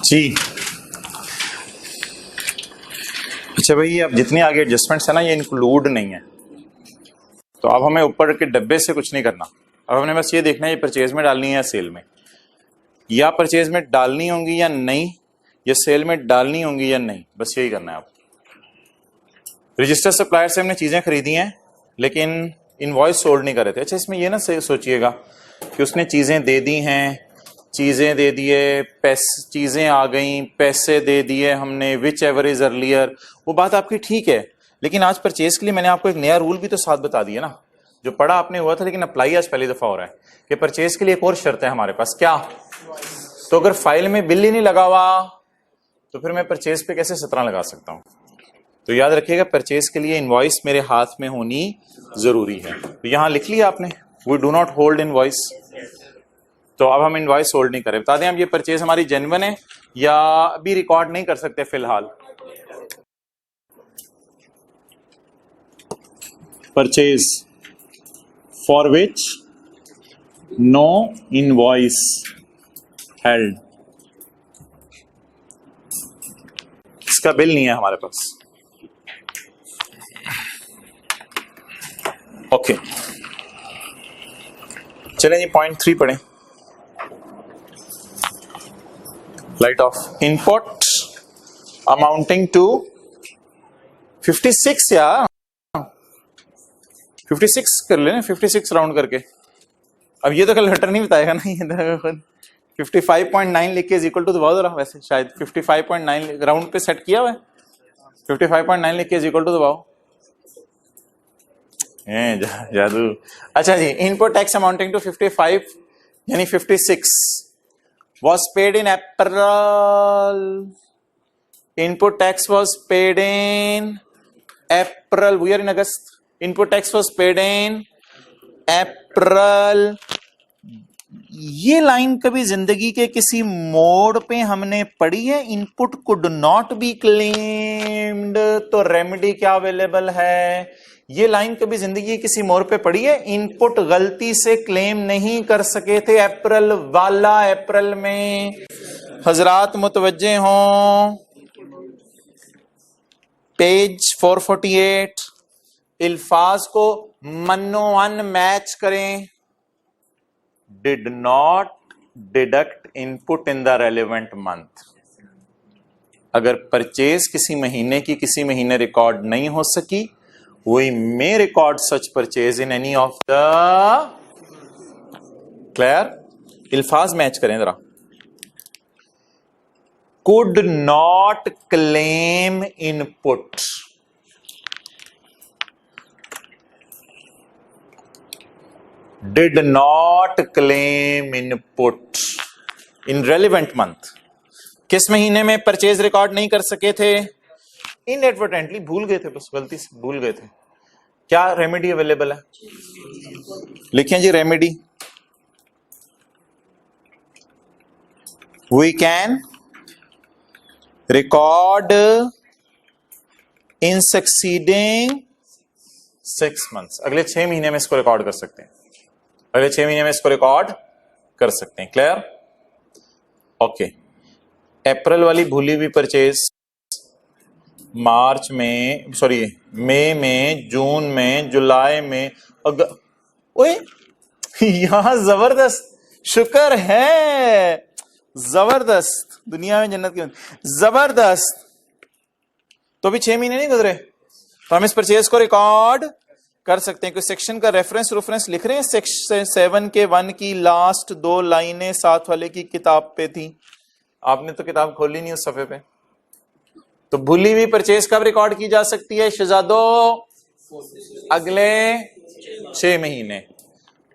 जी अच्छा भाई, अब जितने आगे एडजस्टमेंट्स है ना, ये इंक्लूड नहीं है। तो अब हमें ऊपर के डब्बे से कुछ नहीं करना, अब हमने बस ये देखना है ये परचेज में डालनी है या सेल में, या परचेज में डालनी होंगी या नहीं, या सेल में डालनी होंगी या नहीं, बस यही करना है। आप रजिस्टर सप्लायर से हमने चीजें खरीदी हैं लेकिन इनवॉइस सोल्ड नहीं कर रहे थे। अच्छा, इसमें ये ना सोचिएगा कि उसने चीजें दे दी हैं, चीजें दे दिए, पैसे चीजें आ गई, पैसे दे दिए हमने, विच एवर इज अर्लियर, वो बात आपकी ठीक है। लेकिन आज परचेज के लिए मैंने आपको एक नया रूल भी तो साथ बता दिया ना, जो पढ़ा आपने हुआ था लेकिन अप्लाई आज पहली दफा हो रहा है कि परचेज के लिए एक और शर्त है हमारे पास, क्या? तो अगर फाइल में बिल ही नहीं लगा हुआ तो फिर मैं परचेज पे कैसे 17 लगा सकता हूं? तो याद रखिएगा परचेज के लिए इनवॉइस मेरे हाथ में होनी जरूरी है। तो यहां लिख लिया आपने, we do not hold invoice. तो अब हम इनवॉइस होल्ड नहीं करें। बता दें अब ये परचेज हमारी जेन्युइन है या अभी रिकॉर्ड नहीं कर सकते फिलहाल। Purchase for which no invoice held, इसका बिल नहीं है हमारे पास। ओके चलें जी, पॉइंट 3 पढ़ें। Light of input amounting to 56 या 56 कर लेना, 56 राउंड करके। अब ये तो कैलकुलेटर नहीं बताएगा ना, ये खुद 55.9 लिख के इज इक्वल टू दबाओ जरा, वैसे शायद 55.9 राउंड पे सेट किया हुआ है, 55.9 लिख के इज इक्वल टू दबाओ। जादू। अच्छा जी, इनपुट टैक्स अमाउंटिंग टू 55 यानी 56 was paid in April. Input tax was paid in April. We are in August. Input tax was paid in April. ये लाइन कभी जिंदगी के किसी मोड़ पे हमने पढ़ी है? Input could not be claimed, तो रेमेडी क्या अवेलेबल है? ये लाइन कभी जिंदगी के किसी मोड़ पे पढ़ी है? इनपुट गलती से क्लेम नहीं कर सके थे अप्रैल वाला, अप्रैल में हजरात मुतवज्जे हों, पेज 448 इल्फाज को मनो-अन मैच करें। Did not deduct input in the relevant month. अगर परचेज किसी महीने की किसी महीने रिकॉर्ड नहीं हो सकी, we may record such purchase in any of the clear। इल्फाज मैच करें जरा। could not claim input, did not claim input in relevant month। किस महीने में परचेज रिकॉर्ड नहीं कर सके थे? इनएडवर्टेंटली भूल गए थे, बस गलती से भूल गए थे। क्या रेमेडी अवेलेबल है? लिखें जी remedy. We can record in succeeding 6 months, अगले 6 महीने में इसको रिकॉर्ड कर सकते हैं, अगले 6 महीने में इसको रिकॉर्ड कर सकते हैं। क्लियर? ओके। अप्रैल वाली भूली हुई परचेज मार्च में, सॉरी मई में, जून में, जुलाई में, ओए यहां जबरदस्त, शुक्र है, जबरदस्त, दुनिया में जन्नत की जबरदस्त। तो भी 6 महीने नहीं गुजरे तो हम इस परचेज को रिकॉर्ड कर सकते हैं। कोई सेक्शन का रेफरेंस लिख रहे हैं? सेक्शन 7 के 1 की लास्ट 2 लाइनें साथ वाले की किताब पे थी, आपने तो किताब खोली नहीं उस सफे पे। तो भूली हुई परचेज कब रिकॉर्ड की जा सकती है शहजादो? अगले 6 महीने।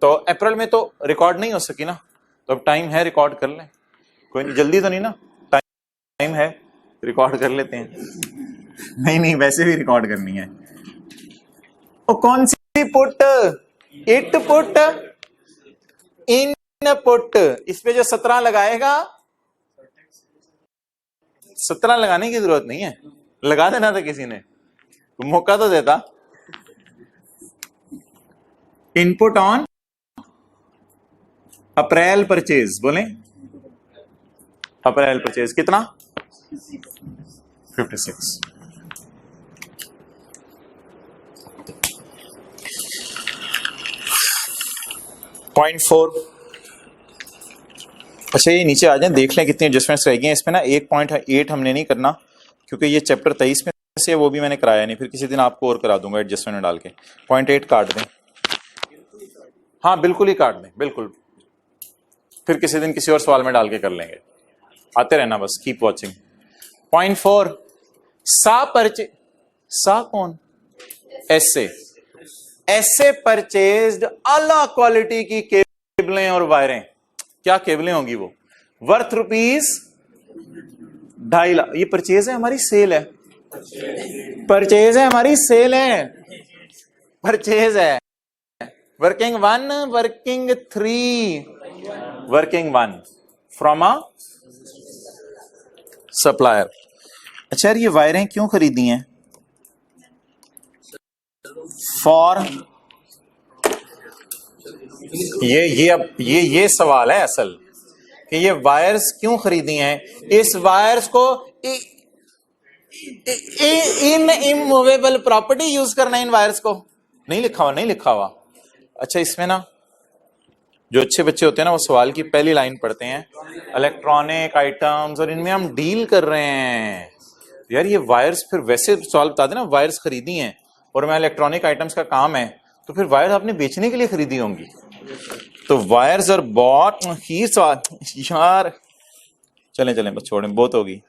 तो अप्रैल में तो रिकॉर्ड नहीं हो सकी ना, तो अब टाइम है, रिकॉर्ड कर लें, कोई जल्दी तो नहीं ना, टाइम है, रिकॉर्ड कर लेते हैं। नहीं वैसे भी रिकॉर्ड करनी है। और कौन सी put? It put, input, इस पे जो 17 लगाएगा, 17 लगाने की जरूरत नहीं है, लगा देना था किसी ने, तो मौका तो देता। इनपुट ऑन अप्रैल परचेज, बोले अप्रैल परचेज कितना? 56। पॉइंट 4। अच्छा ये नीचे आ जाए, देख लें कितनी एडजस्टमेंट्स रह गई हैं इसमें ना। 1.8 हमने नहीं करना क्योंकि ये चैप्टर 23 में से वो भी मैंने कराया नहीं, फिर किसी दिन आपको और करा दूंगा एडजस्टमेंट में डाल के। 0.8 काट दें, हाँ बिल्कुल ही काट दें, बिल्कुल, फिर किसी दिन किसी और सवाल में डाल के कर लेंगे, आते रहना बस, कीप वॉचिंग। 0.4 सा परचे, सा कौन? ऐसे परचेज्ड अला क्वालिटी की केबलें और वायरें, क्या केबलें होंगी वो, वर्थ ₹2.5 लाख। ये परचेज है हमारी, सेल है? परचेज है हमारी, सेल है, परचेज है। Working 1, working 3, working 1 from a supplier. अच्छा यार ये वायरें क्यों खरीदी हैं? फॉर ये सवाल है असल कि ये वायर्स क्यों खरीदी हैं। इस वायर्स को इन इमूवेबल प्रॉपर्टी यूज करना है, इन वायर्स को नहीं लिखा हुआ। अच्छा इसमें ना जो अच्छे बच्चे होते हैं ना वो सवाल की पहली लाइन पढ़ते हैं, इलेक्ट्रॉनिक आइटम्स, और इनमें हम डील कर रहे हैं। यार ये वायर्स, फिर वैसे सवाल बता देना, वायर्स खरीदी हैं और मैं इलेक्ट्रॉनिक आइटम्स का काम है, तो फिर वायर्स आपने बेचने के लिए खरीदी होंगी, तो वायर्स आर बॉट ही सवाल। यार चलें बस छोड़ें, बहुत होगी।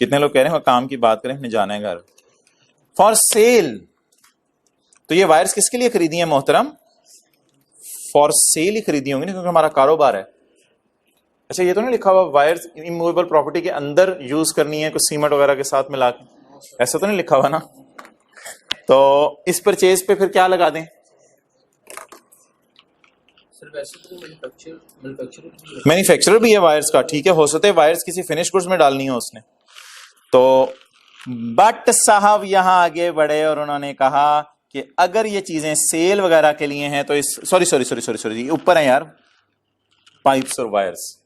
कितने लोग कह रहे हैं काम की बात करें, हमने जाना है घर। फॉर सेल, तो ये वायर्स किसके लिए खरीदी है मोहतरम? फॉर सेल ही खरीदी होंगी ना, क्योंकि हमारा कारोबार है। अच्छा ये तो नहीं लिखा हुआ वायर्स इमूवेबल प्रॉपर्टी के अंदर यूज करनी है, कुछ सीमेंट वगैरह के साथ मिला के, ऐसा तो नहीं लिखा हुआ ना। तो इस परचेज पे फिर क्या लगा दें? मैन्युफैक्चरर भी है वायर्स का, ठीक है, हो सकता है वायर्स किसी फिनिश गुड्स में डालनी हो उसने। तो बट साहब यहां आगे बढ़े और उन्होंने कहा कि अगर ये चीजें सेल वगैरह के लिए हैं तो इस सॉरी ऊपर है यार, पाइप्स और वायर्स,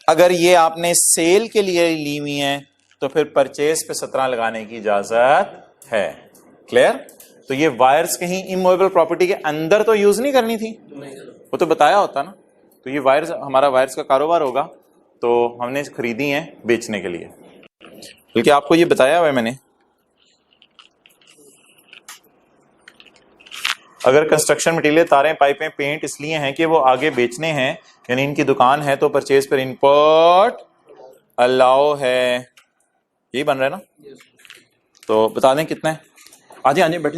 अगर ये आपने सेल के लिए ली हुई हैं तो फिर परचेज पे 17 लगाने की इजाजत है। क्लियर? तो ये वायर्स कहीं इमूवेबल प्रॉपर्टी के अंदर तो यूज नहीं करनी थी, वो तो बताया होता ना। तो ये वायर्स, हमारा वायर्स का कारोबार होगा, तो हमने खरीदी हैं बेचने के लिए, बल्कि आपको ये बताया हुआ है मैंने। अगर कंस्ट्रक्शन मटेरियल, तारें, पाइपें, पेंट इसलिए हैं कि वो आगे बेचने हैं, यानी इनकी दुकान है, तो परचेज पर इनपुट अलाउ है, यही बन रहा है ना। तो बता दें कितना है। आजे बैठ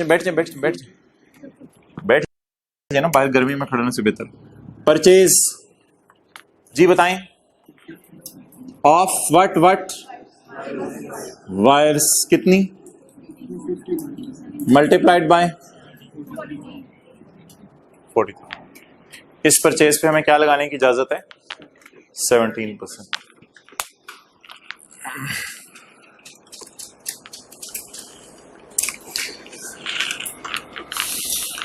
जाए ना, बाहर गर्मी में खड़ने से बेहतर। परचेज जी बताएं, ऑफ व्हाट वायर्स कितनी, मल्टीप्लाइड बाय 40। इस परचेज पे हमें क्या लगाने की इजाजत है? 17%।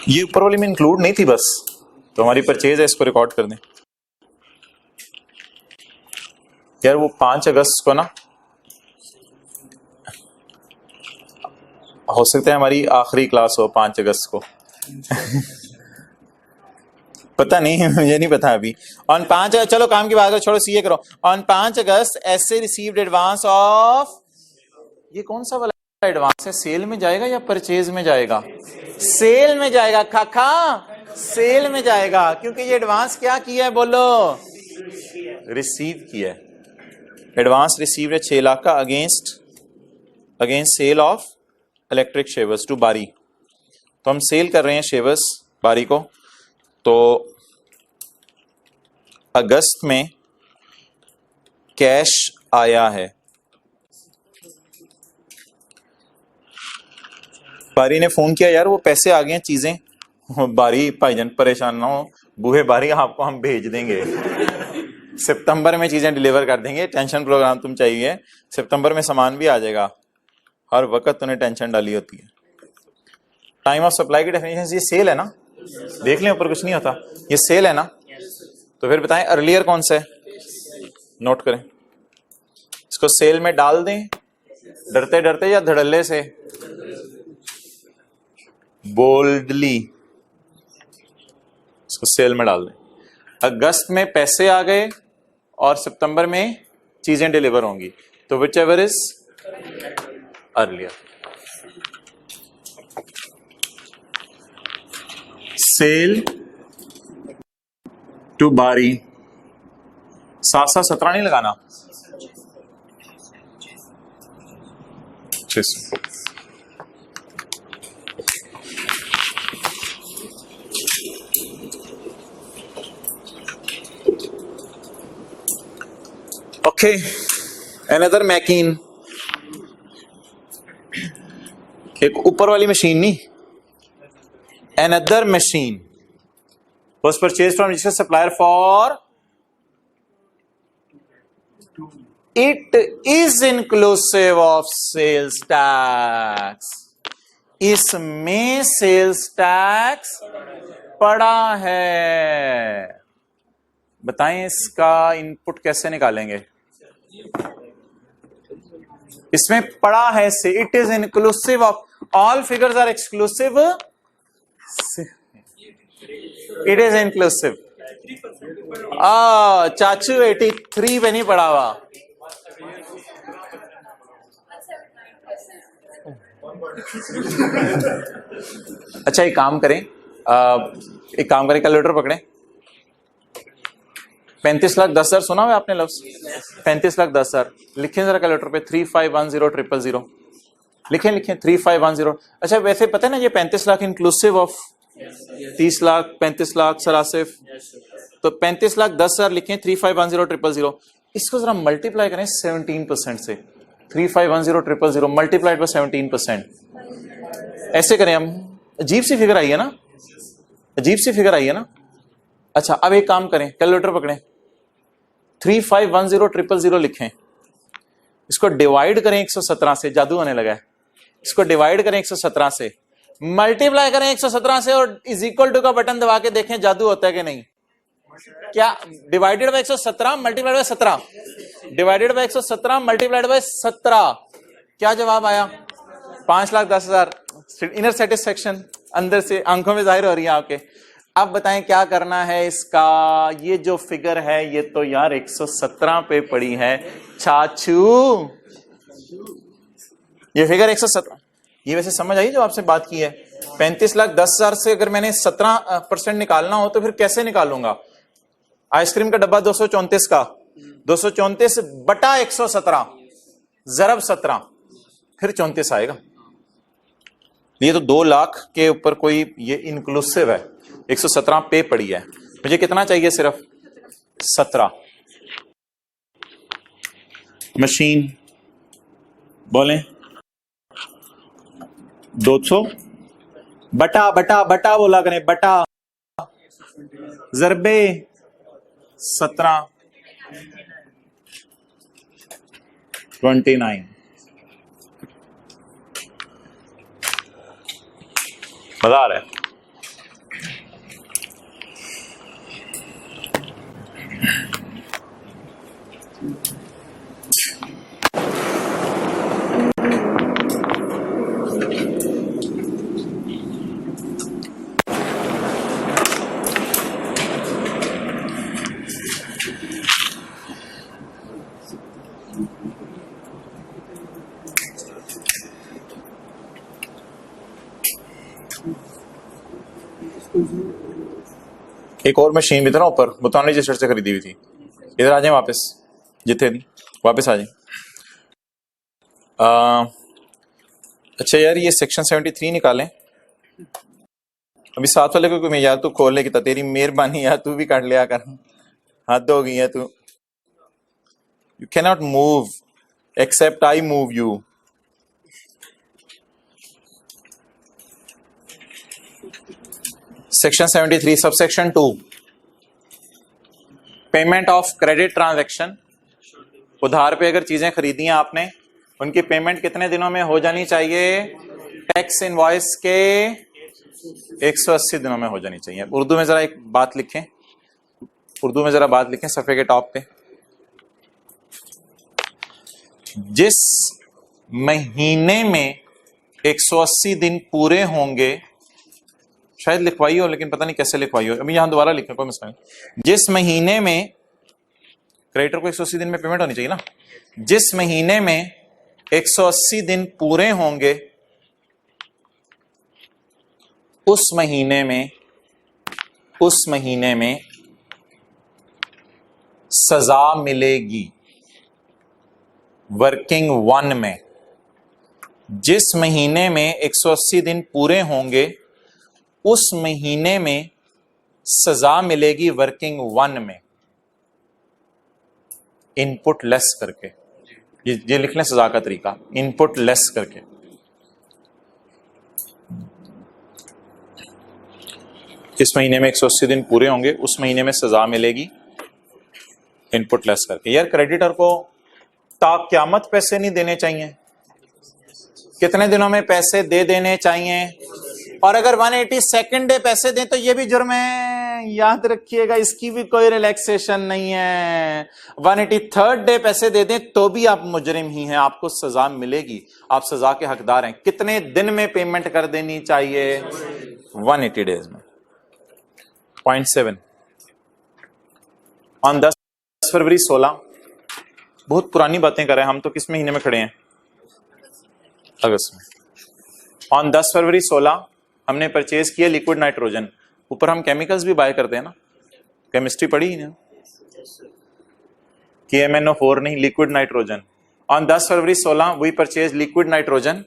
ये ऊपर वाली में इंक्लूड नहीं थी बस, तो हमारी परचेज है, इसको रिकॉर्ड कर दें यार। वो 5 अगस्त को ना, हो सकता है हमारी आखिरी क्लास हो 5 अगस्त को पता नहीं, मुझे नहीं पता अभी। ऑन 5, चलो काम की बात करो, छोड़ो सीए करो। ऑन 5 अगस्त एसए रिसीव्ड एडवांस ऑफ, ये कौन सा वाला एडवांस है? सेल में जाएगा या परचेज में जाएगा? सेल में जाएगा खाखा, सेल में जाएगा, क्योंकि ये एडवांस क्या किया है बोलो? रिसीव किया है। एडवांस रिसीव्ड है 6 लाख का against sale of electric shavers to Bari. तो हम सेल कर रहे हैं शेवर्स बारी को, तो अगस्त में कैश आया है। बारी ने फोन किया यार वो पैसे आ गए हैं, चीजें। बारी भाईजान परेशान ना हो, बूहे बारी आपको हम भेज देंगे, सितंबर में चीजें डिलीवर कर देंगे, टेंशन प्रोग्राम तुम चाहिए, सितंबर में सामान भी आ जाएगा। हर वक्त तूने टेंशन डाली होती है। टाइम ऑफ सप्लाई की डेफिनेशन ये सेल है ना, देख लें ऊपर कुछ नहीं होता, ये सेल है ना। तो फिर बताएं अर्लियर कौन सा है, नोट करें। इसको सेल में डाल दें डरते डरते या धड़ल्ले से, बोल्डली इसको सेल में डाल दें। अगस्त में पैसे आ गए और सितंबर में चीजें डिलीवर होंगी, तो whichever is earlier. Sale to Bari, 7-17 नहीं लगाना, ओके। अनदर मैकीन, एक ऊपर वाली मशीन नहीं, another machine was purchased from registered supplier for, it is inclusive of sales tax, इसमें सेल्स टैक्स पड़ा है। बताएं इसका इनपुट कैसे निकालेंगे? इसमें पड़ा है से, it is inclusive of, all figures are exclusive, it is inclusive. चाचू 83 पे नहीं पड़ा हुआ। अच्छा एक काम करें, कैलकुलेटर पकड़ें। 35,10,000 सुना हुआ आपने लफ्ज? 35,10,000 लिखें जरा कैलकुलेटर पे, 3510,000 लिखें 3510। अच्छा वैसे पता है ना ये 35 लाख इंक्लूसिव ऑफ 30 लाख, 35 लाख सरासिफ, तो 35,10,000 लिखें, 3510,000। इसको जरा मल्टीप्लाई करें 17% से, 3510,000 मल्टीप्लाइड बाय 17%। ऐसे करें हम, अजीब सी फिगर आई है ना, अजीब सी फिगर आई है ना। अच्छा अब एक काम करें, कैलकुलेटर पकड़ें, 3510,000 लिखें, इसको डिवाइड करें 117 से, जादू होने लगा है। इसको डिवाइड करें 117 से, मल्टीप्लाई करें 117 से, और इज इक्वल टू का बटन दबा के देखें जादू होता है कि नहीं। क्या divided by 117 multiplied by 17, divided by 117 multiplied by 17, क्या जवाब आया? 5,10,000। इनर सेटिस्फेक्शन अंदर से आंखों में जाहिर हो रही है आपके। अब बताएं क्या करना है इसका? ये जो फिगर है ये तो यार 117 पे पड़ी है चाचू, ये फिगर 117। ये वैसे समझ आई जो आपसे बात की है? 35,10,000 से अगर मैंने 17% निकालना हो तो फिर कैसे निकालूंगा? आइसक्रीम का डब्बा 234 का, 234 बटा 117 जरब 17, फिर 34 आएगा। ये तो 2 लाख के ऊपर कोई ये इंक्लूसिव है, 117 पे पड़ी है। मुझे कितना चाहिए? सिर्फ 17। मशीन बोलें 200 बटा बटा बटा बोला करें, बटा जरबे 17 29। मजा आ रहा है? एक और मशीन भी था ना ऊपर, बुतान रजिस्टर से खरीदी हुई थी। इधर आ जाए वापस, जितने दी वापस आ जाए। अच्छा यार, ये सेक्शन 73 निकालें। अभी साथ वाले को मैं यार तू खोल ले, तेरी मेहरबानी यार, तू भी काट लिया कर, हद हो गई है तू। You can not move except I move you. Section 73 subsection 2, payment of credit transaction. उधार पे अगर चीजें खरीदी हैं आपने, उनकी पेमेंट कितने दिनों में हो जानी चाहिए? टैक्स इनवॉइस के 180 दिनों में हो जानी चाहिए। उर्दू में जरा एक बात लिखें, उर्दू में जरा बात लिखें सफे के टॉप पे। जिस महीने में 180 दिन पूरे होंगे, शायद लिखवाई हो लेकिन पता नहीं कैसे लिखवाई हो, अभी यहां दोबारा लिखा, कोई मसला नहीं। जिस महीने में क्रेडिटर को 180 दिन में पेमेंट होनी चाहिए ना, जिस महीने में 180 दिन पूरे होंगे, उस महीने में सजा मिलेगी वर्किंग वन में। जिस महीने में 180 दिन पूरे होंगे, उस महीने में सजा मिलेगी वर्किंग वन में, इनपुट लेस करके। ये लिख लें सजा का तरीका, इनपुट लेस करके। इस महीने में 180 दिन पूरे होंगे, उस महीने में सजा मिलेगी इनपुट लेस करके। यार क्रेडिटर को ता क़यामत पैसे नहीं देने चाहिए, कितने दिनों में पैसे दे देने चाहिए। और अगर 182nd डे पैसे दें तो ये भी जुर्म है, याद रखिएगा, इसकी भी कोई रिलैक्सेशन नहीं है। 183rd डे पैसे दे दें तो भी आप मुजरिम ही हैं, आपको सजा मिलेगी, आप सजा के हकदार हैं। कितने दिन में पेमेंट कर देनी चाहिए? 180 डेज में। पॉइंट 7, ऑन 10 फरवरी 16, बहुत पुरानी बातें कर रहे हैं हम तो, किस महीने में खड़े हैं? अगस्त में। ऑन 10 फरवरी 16 हमने परचेज किया लिक्विड नाइट्रोजन। ऊपर हम केमिकल्स भी बाय करते हैं ना, केमिस्ट्री पढ़ी ही ना, KMnO4 नहीं, लिक्विड नाइट्रोजन। ऑन 10 फरवरी 16 we purchase liquid nitrogen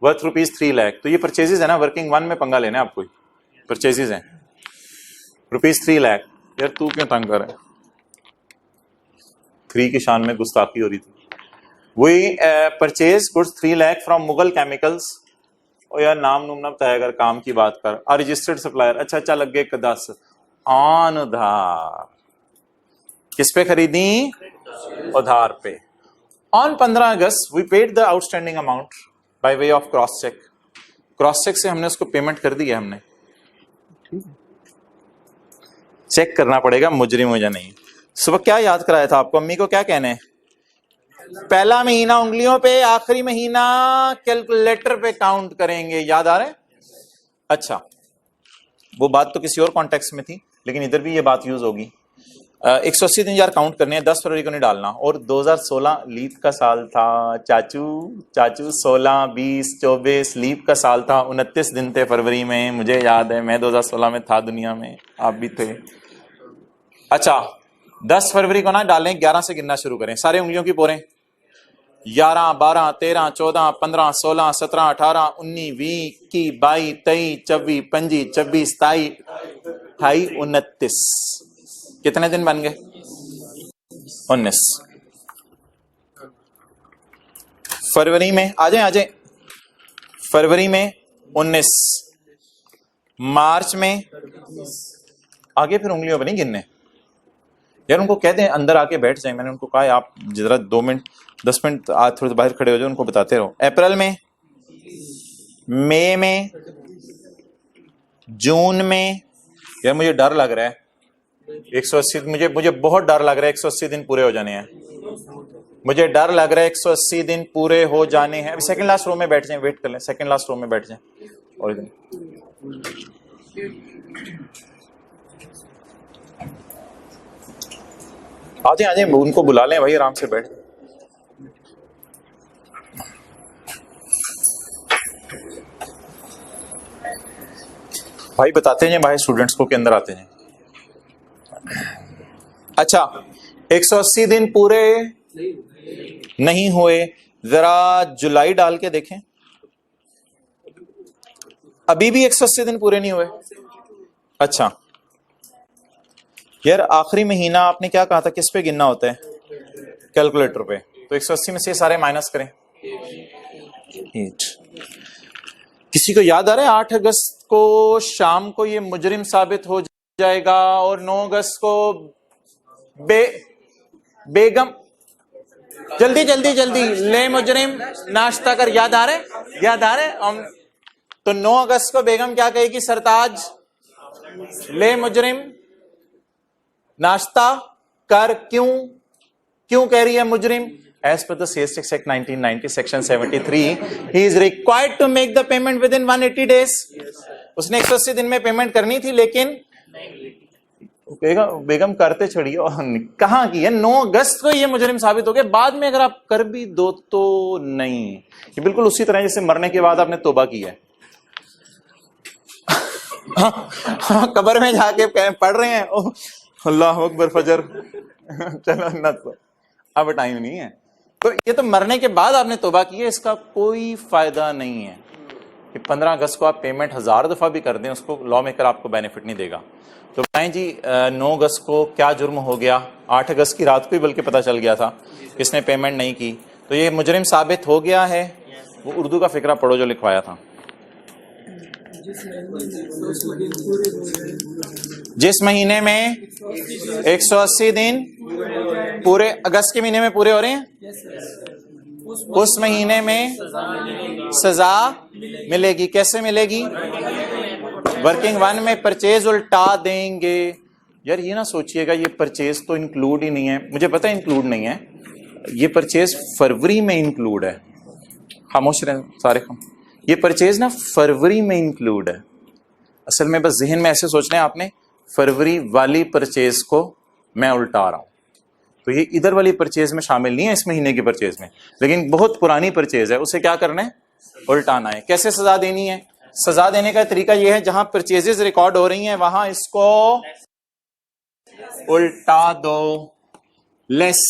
worth ₹3 lakh. तो ये परचेजेस है ना, वर्किंग वन में पंगा लेना है आपको, परचेजेस हैं ₹3 लाख। यार तू क्यों तंग कर रहा है? 3 की शान में गुस्ताखी हो रही थी। We purchase goods 3 lakh from Mughal chemicals. और यार नाम नूम ना बताया अगर काम की बात कर। आ रजिस्टर्ड सप्लायर, अच्छा लग गए 10 ऑन उधार। किस पे खरीदी? उधार पे। ऑन 15 अगस्त we paid the outstanding amount by way of cross cheque. Cross cheque से हमने उसको पेमेंट कर दी है। हमने चेक करना पड़ेगा मुजरिम हो या नहीं। सुबह क्या याद कराया था आपको? अम्मी को क्या कहने हैं? पहला महीना उंगलियों पे, आखिरी महीना कैलकुलेटर पे काउंट करेंगे। याद आ रहा है? अच्छा, वो बात तो किसी और कॉन्टेक्स्ट में थी, लेकिन इधर भी ये बात यूज होगी। 180 दिन यार काउंट करने हैं, 10 फरवरी को नहीं डालना। और 2016 लीप का साल था चाचू, 16, 20, 24 लीप का साल था। 29 दिन थे फरवरी में, मुझे याद है, मैं 2016 में था दुनिया में, आप भी थे। अच्छा, 10 फरवरी को ना डालें, 11 से गिनना शुरू करें, सारे उंगलियों की पोरें। 11, 12, 13, 14, 15, 16, 17, 18, 19, 20, 21, 22, 23, 24, 25, 26, 27, 28, 29। कितने दिन बन गए? 19। फरवरी में आ जाए, फरवरी में 19, मार्च में आगे फिर उंगलियों पर नहीं गिनने। यार उनको कह दें अंदर आके बैठ जाए। मैंने उनको कहा आप जरा 2 मिनट 10 मिनट आज थोड़े बाहर खड़े हो जाओ, उनको बताते रहो। अप्रैल में, मई में, जून में। यार मुझे डर लग रहा है 180, मुझे बहुत डर लग रहा है 180 दिन पूरे हो जाने हैं। मुझे डर लग रहा है 180 दिन पूरे हो जाने हैं। अभी सेकंड लास्ट रो में बैठ जाएं, वेट कर लें, सेकंड लास्ट रो में बैठ जाएं। और आ जाए, उनको बुला लें भाई, आराम से बैठ। भाई बताते हैं भाई स्टूडेंट्स को के अंदर आते हैं। अच्छा, 180 दिन पूरे नहीं हुए, जरा जुलाई डाल के देखें। अभी भी 180 दिन पूरे नहीं हुए। अच्छा यार, आखिरी महीना आपने क्या कहा था, किस पे गिनना होता है? कैलकुलेटर पे। तो 180 में से सारे माइनस करें। 8। किसी को याद आ रहा है 8 अगस्त को शाम को ये मुजरिम साबित हो जाएगा और 9 अगस्त को बेगम, जल्दी जल्दी जल्दी, ले मुजरिम नाश्ता कर। याद आ रहे, याद आ रहे? तो 9 अगस्त को बेगम क्या कहेगी? सरताज, ले मुजरिम नाश्ता कर। क्यों कह रही है मुजरिम? As per the CSTX Act 1990 Section 73, he is required to make the payment within 180 days. उसने 180 दिन में पेमेंट करनी थी, लेकिन बेगम करते छड़ी। और कहां की है? 9 अगस्त को ये मुजरिम साबित हो गया। बाद में अगर आप कर भी दो तो नहीं। ये बिल्कुल उसी तरह जैसे मरने के बाद आपने तौबा की है। हाँ, कब्र में जाके पढ़ रहे हैं, ओ अल्लाह अकबर फजर, चलो न, तो अब टाइम नहीं है। तो ये तो मरने के बाद आपने तौबा की है, इसका कोई फायदा नहीं है। कि 15 अगस्त को आप पेमेंट 1000 दफा भी कर दें, उसको लॉ मेकर आपको बेनिफिट नहीं देगा। तो बताएं जी, 9 अगस्त को क्या जुर्म हो गया? 8 अगस्त की रात को ही बल्कि पता चल गया था किसने पेमेंट नहीं की, तो ये मुजरिम साबित हो गया है। वो उर्दू का फिक्रा पढ़ो जो लिखवाया था। जिस महीने में 180 दिन पूरे, अगस्त के महीने में पूरे हो रहे हैं, उस महीने में सजा मिलेगी। कैसे मिलेगी? वर्किंग 1 में परचेज उल्टा देंगे। यार ये ना सोचिएगा ये परचेज तो इंक्लूड ही नहीं है। मुझे पता है इंक्लूड नहीं है, ये परचेज फरवरी में इंक्लूड है। खामोश रहे सारे हम। ये परचेज ना फरवरी में इंक्लूड है। असल में बस जहन में ऐसे सोचना है आपने, फरवरी वाली परचेज को मैं उल्टा रहा हूं, तो ये इधर वाली परचेज में शामिल नहीं है, इस महीने की परचेज में, लेकिन बहुत पुरानी परचेज है, उसे क्या करना है? उल्टाना है। कैसे सजा देनी है? सजा देने का तरीका यह है, जहां परचेजेस रिकॉर्ड हो रही हैं वहां इसको उल्टा दो। लेस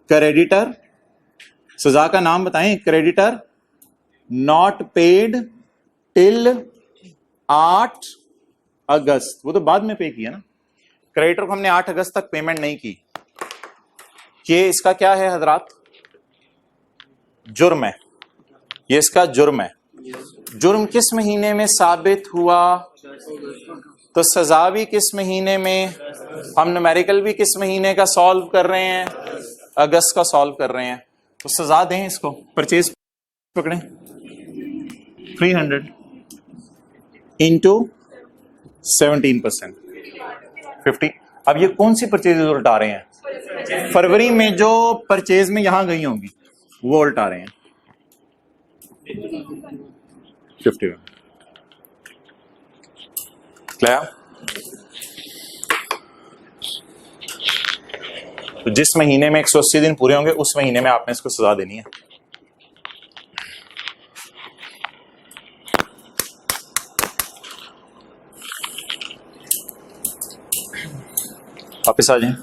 क्रेडिटर, सजा का नाम बताएं। क्रेडिटर नॉट पेड टिल 8 अगस्त, वो तो बाद में पे किया ना। क्रेडिटर को हमने 8 अगस्त तक पेमेंट नहीं की। ये इसका क्या है हजरात? जुर्म है। ये इसका जुर्म है। जुर्म किस महीने में साबित हुआ? तो सजा भी किस महीने में? हम न्यूमेरिकल भी किस महीने का सॉल्व कर रहे हैं? अगस्त का सॉल्व कर रहे हैं। तो सजा दें इसको। परचेज पकड़ें, 300 इंटू 17%, 50। अब ये कौन सी परचेज उल्टा रहे हैं? फरवरी में जो परचेज में यहां गई होंगी वो उल्टा रहे हैं। 50 क्लियर? तो जिस महीने में 180 दिन पूरे होंगे उस महीने में आपने इसको सजा देनी है। वापिस आ जाए।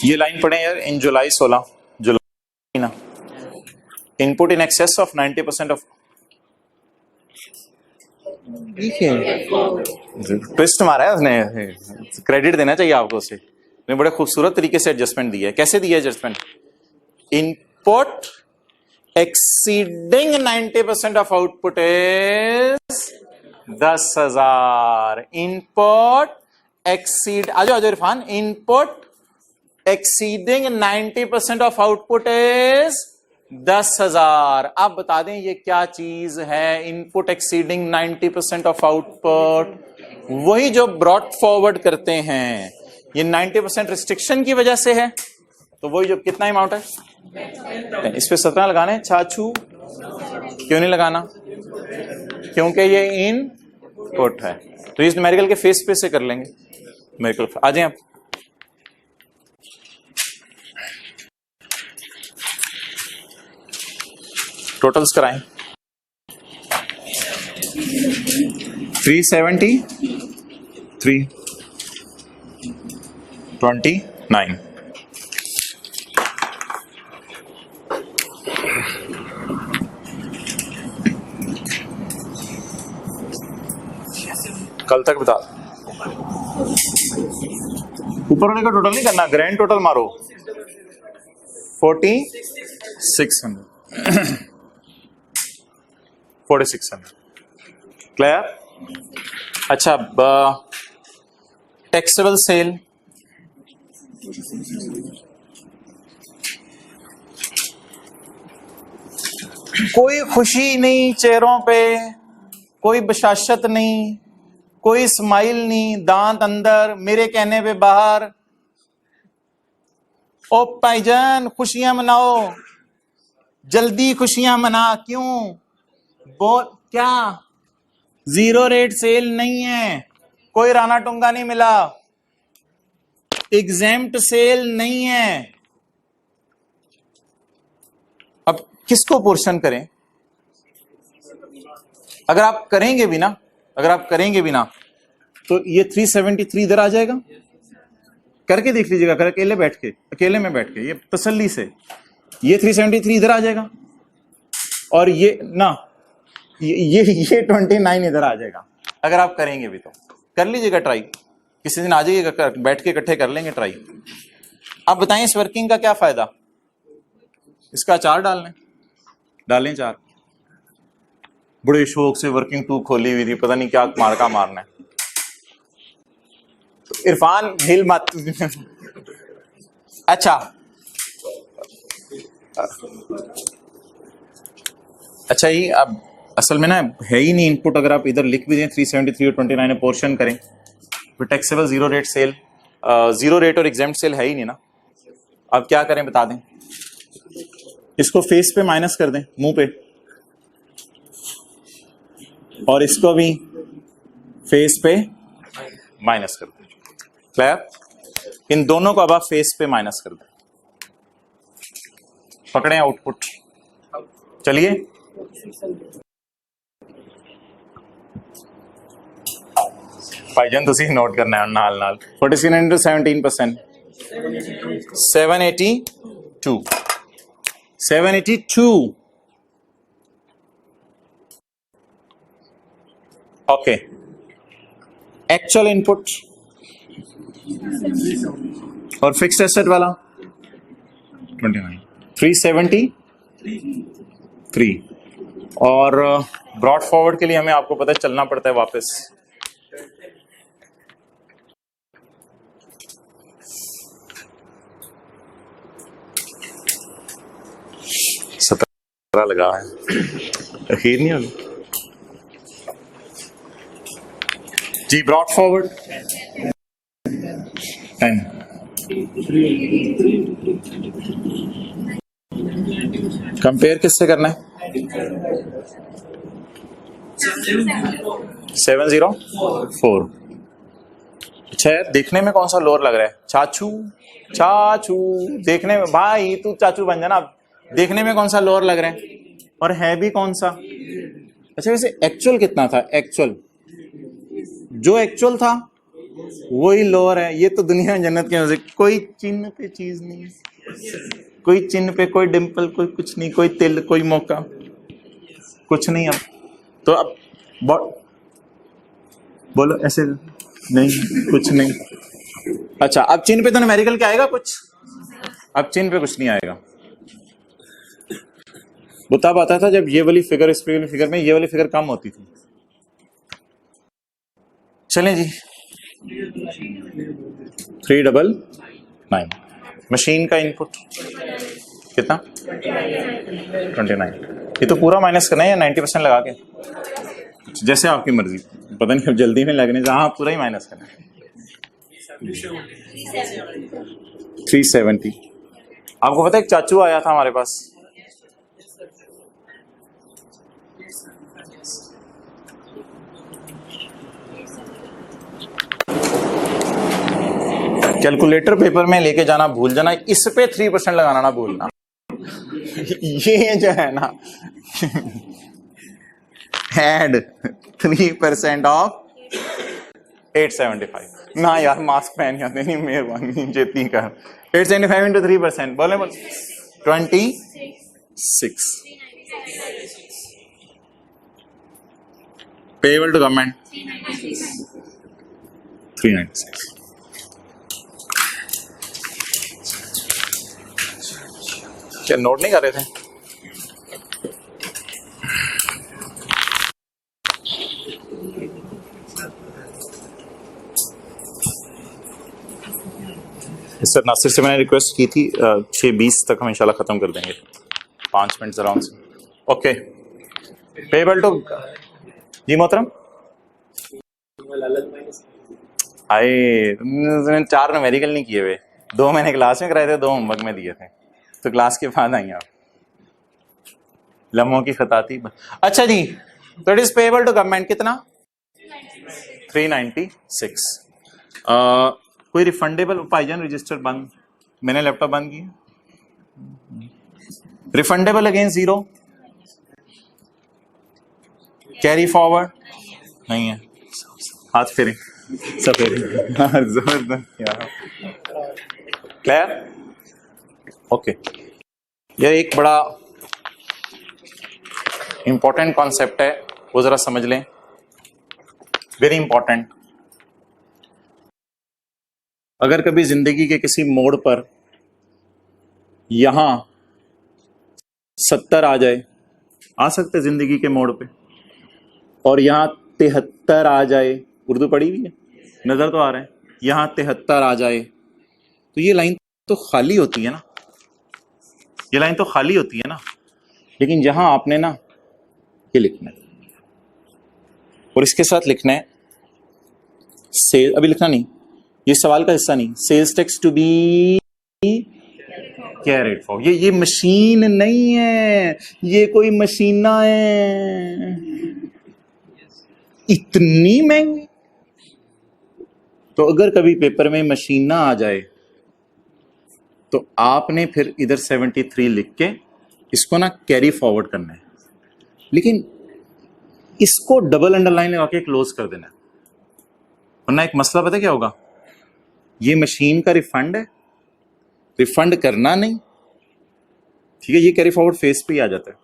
ये लाइन पढ़े यार। इन जुलाई 16, जुलाई ना, input in excess of 90% of, twist मारा है उसने, क्रेडिट देना चाहिए आपको उसे। ने बड़े खूबसूरत तरीके से एडजस्टमेंट दिया है। कैसे दिया adjustment? Input exceeding 90% of output is 10,000। Input exceed, आ जाओ Irfan. Input exceeding 90% of output is 10,000। अब बता दें ये क्या चीज है? इनपुट एक्सीडिंग 90% ऑफ आउटपुट वही जो ब्रॉट फॉरवर्ड करते हैं, ये 90% रिस्ट्रिक्शन की वजह से है, तो वही जो कितना अमाउंट है, इस पे 17 लगाना है। छाछू क्यों नहीं लगाना, क्योंकि ये इनपुट है। तो इस न्यूमेरिकल के फेस पे से कर लेंगे। न्यूमेरिकल आ जाए आप। टोटल्स कराएं। 370 329। कल तक बता, ऊपर वाले का टोटल नहीं करना, ग्रैंड टोटल मारो। 4600 4600 क्लियर। अच्छा, टैक्सेबल सेल कोई खुशी नहीं चेहरों पे, कोई बशाशत नहीं, कोई स्माइल नहीं, दांत अंदर, मेरे कहने पे बाहर। ओ भाईजान खुशियां मनाओ, जल्दी खुशियां मना। क्यों बोल, क्या जीरो रेट सेल नहीं है, कोई राना टुंगा नहीं मिला, एग्जेम्प्ट सेल नहीं है। अब किसको पोर्शन करें? अगर आप करेंगे भी ना, तो ये 373 इधर आ जाएगा। करके देख लीजिएगा, कर अकेले में बैठ के ये तसल्ली से, ये 373 इधर आ जाएगा और ये ना ये 29 इधर आ जाएगा। अगर आप करेंगे भी तो कर लीजिएगा ट्राई, किसी दिन आ जाइएगा, बैठ के इकट्ठे कर लेंगे ट्राई। आप बताएं इस वर्किंग का क्या फायदा? इसका चार डालें चार। बड़े शौक से वर्किंग टू खोली हुई थी, पता नहीं क्या मार्का मारना है। तो इरफान हिल मत। अच्छा ये अब असल में ना है ही नहीं इनपुट। अगर आप इधर लिख भी दें 373 और 29 में पोर्शन करें, फिर taxable zero rate sale, zero rate और एग्जेम्प्ट सेल है ही नहीं ना। अब क्या करें बता दें, इसको फेस पे माइनस कर दें, मुंह पे, और इसको भी फेस पे माइनस कर दें। क्लियर? इन दोनों को अब आप फेस पे माइनस कर दें। पकड़े आउटपुट, चलिए। भाईजान तुसी नोट करना है नाल नाल। 46 into 17%, 782। ओके, एक्चुअल इनपुट और फिक्स्ड एसेट वाला 29, 373। और ब्रॉड फॉरवर्ड के लिए हमें आपको पता है चलना पड़ता है वापस। लगा है, अखीर नहीं होगी जी। ब्रॉड फॉरवर्ड 10, कंपेयर किससे करना है? 704। अच्छा यार, देखने में कौन सा लोअर लग रहा है? चाचू देखने में, भाई तू चाचू बन जाना। देखने में कौन सा लोअर लग रहा है और है भी कौन सा? अच्छा वैसे एक्चुअल कितना था? एक्चुअल जो एक्चुअल था वही लोअर है। ये तो दुनिया में जन्नत के मजे, कोई चिन्ह पे चीज नहीं, कोई चिन्ह पे कोई डिंपल, कोई कुछ नहीं, कोई तिल, कोई मौका, कुछ नहीं। अब तो अब बोलो ऐसे नहीं, कुछ नहीं। अच्छा अब चिन्ह पे तो न्यूमेरिकल क्या आएगा? कुछ। अब चिन्ह पे कुछ नहीं आएगा। वो तब आता था जब ये वाली फिगर, इस वाली फिगर में ये वाली फिगर कम होती थी। चलें जी, 399। मशीन का इनपुट कितना? 29। ये तो पूरा माइनस करना है या 90% लगा के? जैसे आपकी मर्जी, पता नहीं अब जल्दी में लगने से, हाँ पूरा ही माइनस करना। 370। आपको पता है एक चाचू आया था हमारे पास, कैलकुलेटर पेपर में लेके जाना भूल जाना, इस पे 3% लगाना ना भूलना। ये जो है ना एड 3% ऑफ 875 ना यार, मास्क पहन जाते नहीं, मेहरबानी जेती कर। 875 इंटू 3%, बोले 26 पेबल टू गवर्नमेंट 396। क्या नोट नहीं कर रहे थे? सर नासिर से मैंने रिक्वेस्ट की थी 6:20 तक हम इंशाल्लाह खत्म कर देंगे, 5 मिनट अराउंड से। ओके, पेबल टू जी मोहतरम। आए तुमने 4 न्यूमेरिकल नहीं किए हुए, 2 मैंने क्लास में कराए थे, 2 होमवर्क में दिए थे, तो क्लास के बाद आई आप लम्हों की खता थी। अच्छा जी, तो it is payable to government कितना? 396। कोई रिफंडेबल? भाईजान रजिस्टर बंद, मैंने लैपटॉप बंद किया। रिफंडेबल अगेन 0, कैरी फॉरवर्ड नहीं है, हाथ फेरे सफेद जबरदस्त यार, क्लियर? ओके, यह एक बड़ा इंपॉर्टेंट कॉन्सेप्ट है, वो जरा समझ लें, वेरी इंपॉर्टेंट। अगर कभी जिंदगी के किसी मोड़ पर यहां 70 आ जाए, आ सकते जिंदगी के मोड़ पे, और यहां 73 आ जाए, उर्दू पढ़ी हुई है, नजर तो आ रहा है, यहां 73 आ जाए, तो ये लाइन तो खाली होती है ना, ये लाइन तो खाली होती है ना। लेकिन यहां आपने ना ये लिखना है, और इसके साथ लिखना है सेल, अभी लिखना नहीं, ये सवाल का हिस्सा नहीं, sales tax to be carried for. ये मशीन नहीं है, ये कोई मशीना है इतनी महंगी। तो अगर कभी पेपर में मशीन ना आ जाए तो आपने फिर इधर 73 लिख के इसको ना कैरी फॉरवर्ड करना है, लेकिन इसको डबल अंडरलाइन लगा के क्लोज कर देना है, वरना एक मसला पता क्या होगा, ये मशीन का रिफंड है, रिफंड करना नहीं, ठीक है, ये कैरी फॉरवर्ड फेस पे ही आ जाता है।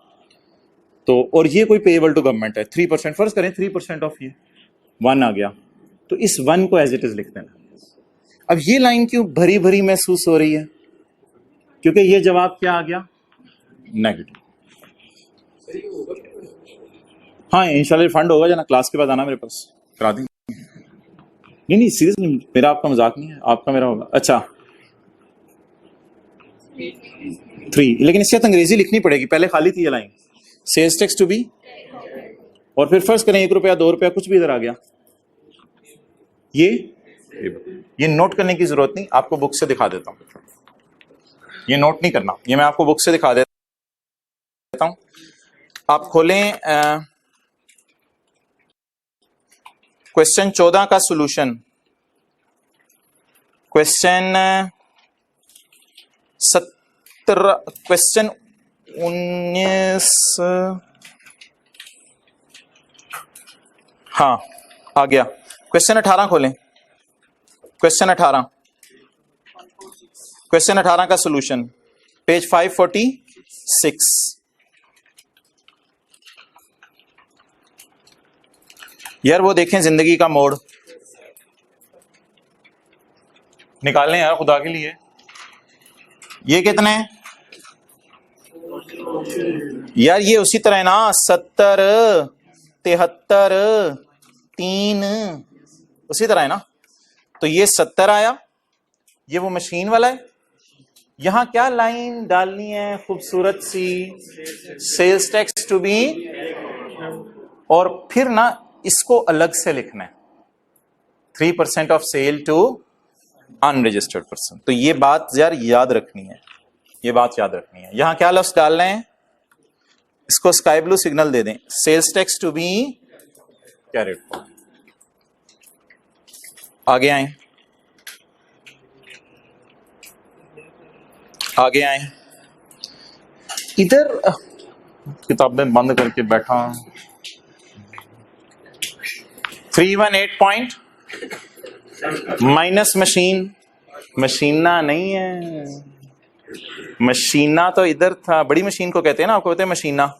तो और ये कोई पेएबल टू गवर्नमेंट है 3%, फर्ज करें 3% ऑफ ये 1 आ गया, तो इस 1 को एज इट इज लिख देना। अब ये लाइन क्यों भरी भरी महसूस हो रही है? क्योंकि ये जवाब क्या आ गया? नेगेटिव। हाँ इंशाल्लाह रिफंड होगा, जना क्लास के बाद आना मेरे पास, करा देंगे। नहीं सीरियसली, मेरा आपका मजाक नहीं है, आपका मेरा होगा। अच्छा 3, लेकिन इसके साथ अंग्रेजी लिखनी पड़ेगी, पहले खाली थी ये line, sales tax to be, और फिर फर्ज करें 1 रुपया 2 रुपया कुछ भी इधर आ गया, ये नोट करने की जरूरत नहीं, आपको बुक से दिखा देता हूं, ये नोट नहीं करना, ये मैं आपको बुक से दिखा देता हूं। आप खोलें क्वेश्चन 14 का सॉल्यूशन, क्वेश्चन 17, क्वेश्चन 19, हाँ आ गया। क्वेश्चन 18 खोलें, क्वेश्चन 18, क्वेश्चन 18 का सॉल्यूशन, पेज 546। यार वो देखें जिंदगी का मोड़ निकालें यार खुदा के लिए। ये कितने हैं यार? ये उसी तरह है ना, 70, 73, 3 उसी तरह है ना। तो ये 70 आया, ये वो मशीन वाला है। यहां क्या लाइन डालनी है खूबसूरत सी? सेल्स टैक्स टू बी, और फिर ना इसको अलग से लिखना है, 3% of sale to unregistered person. तो ये बात यार याद रखनी है, ये बात याद रखनी है। यहां क्या लफ्ज डालना है, इसको स्काई ब्लू सिग्नल दे दें, sales tax to be carried forward. आगे आए, आगे आए, इधर किताबें बंद करके बैठा। 318 पॉइंट माइनस मशीन, मशीना नहीं है, मशीना तो इधर था, बड़ी मशीन को कहते हैं ना, आपको कहते हैं मशीना,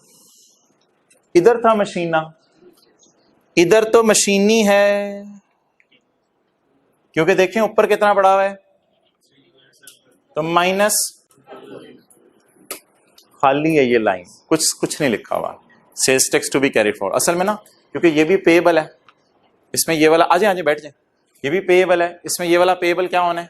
इधर था मशीना, इधर तो मशीनी है, क्योंकि देखें ऊपर कितना पड़ा हुआ है, तो माइनस खाली है ये लाइन, कुछ नहीं लिखा हुआ, sales tax to be carried forward. असल में ना क्योंकि ये भी पेएबल है, इसमें ये वाला, आजे आजे बैठ जाए, ये भी पेएबल है, इसमें ये वाला पेएबल क्या होना है,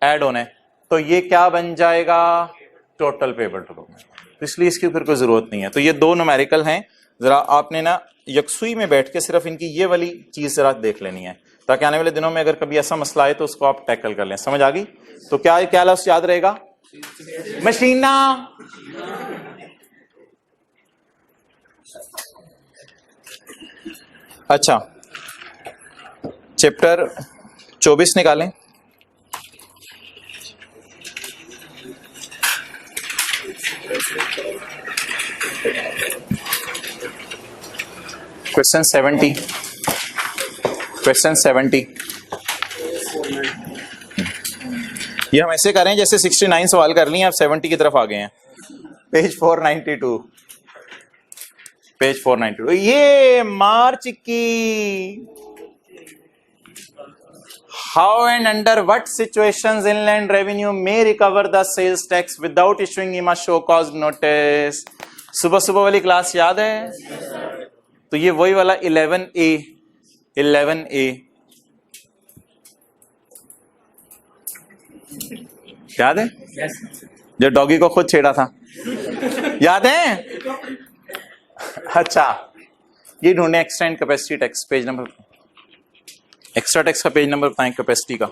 ऐड होना है, तो ये क्या बन जाएगा, टोटल पेएबल टू गवर्नमेंट, तो इसलिए इसकी फिर कोई जरूरत नहीं है। तो ये दो न्यूमेरिकल हैं, जरा आपने ना यकसुई में बैठ के सिर्फ इनकी ये वाली चीज जरा देख लेनी है, ताकि आने वाले दिनों में अगर कभी ऐसा मसला आए तो उसको आप टैकल कर लें। समझ आ गई? तो क्या क्या लफ्ज याद रहेगा, मशीना। अच्छा, चैप्टर 24 निकालें। Question 70, question 70। ये हम ऐसे करें जैसे 69 सवाल कर लिए, अब 70 की तरफ आ गए हैं। Page 492, page 492। ये मार्च की how and under what situations inland revenue may recover the sales tax without issuing a show cause notice. सुबह सुबह वाली क्लास याद है? तो ये वही वाला 11A, 11A याद है? जो डॉगी को खुद छेड़ा था, याद है? अच्छा, ये ढूंढे extra and capacity tax, page number, extra tax का पेज नंबर बताएं, कैपेसिटी का,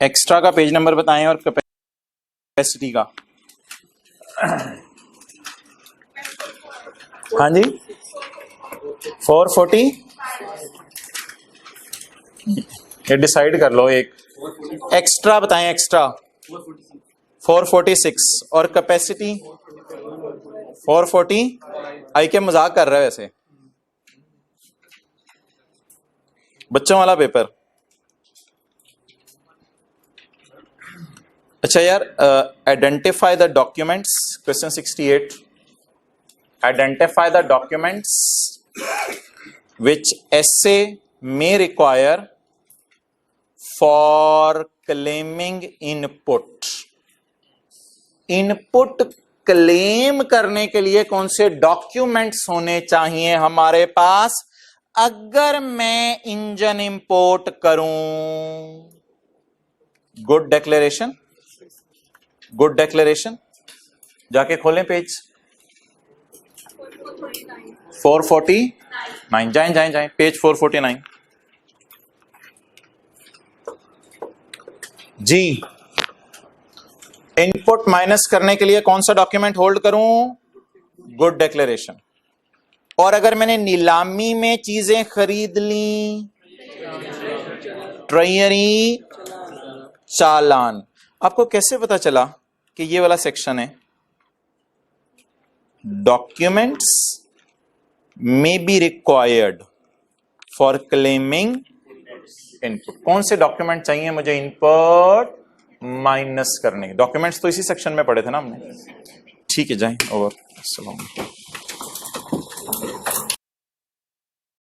एक्स्ट्रा का पेज नंबर बताएं और कैपेसिटी का। हाँ जी, 440, ये डिसाइड कर लो एक, एक्स्ट्रा बताएं, एक्स्ट्रा 446 और कैपेसिटी 440। आई के मजाक कर रहा है वैसे, बच्चों वाला पेपर। अच्छा यार, identify the documents, question 68। Identify the documents which essay may require for claiming input। Input claim करने के लिए कौन से डॉक्यूमेंट्स होने चाहिए हमारे पास अगर मैं इंजन इंपोर्ट करूं? Good declaration, good declaration. जाके खोलें पेज 449, जाएं जाएं जाएं, पेज 449 जी। इनपुट माइनस करने के लिए कौन सा डॉक्यूमेंट होल्ड करूं? Good declaration. और अगर मैंने नीलामी में चीजें खरीद ली, ट्रेजरी चालान। आपको कैसे पता चला कि ये वाला सेक्शन है? Documents may be required for claiming input। कौन से डॉक्यूमेंट चाहिए मुझे इनपुट माइनस करने के? डॉक्यूमेंट्स तो इसी सेक्शन में पढ़े थे ना हमने। ठीक है, जाएं, ओवर। अस्सलाम वालेकुम।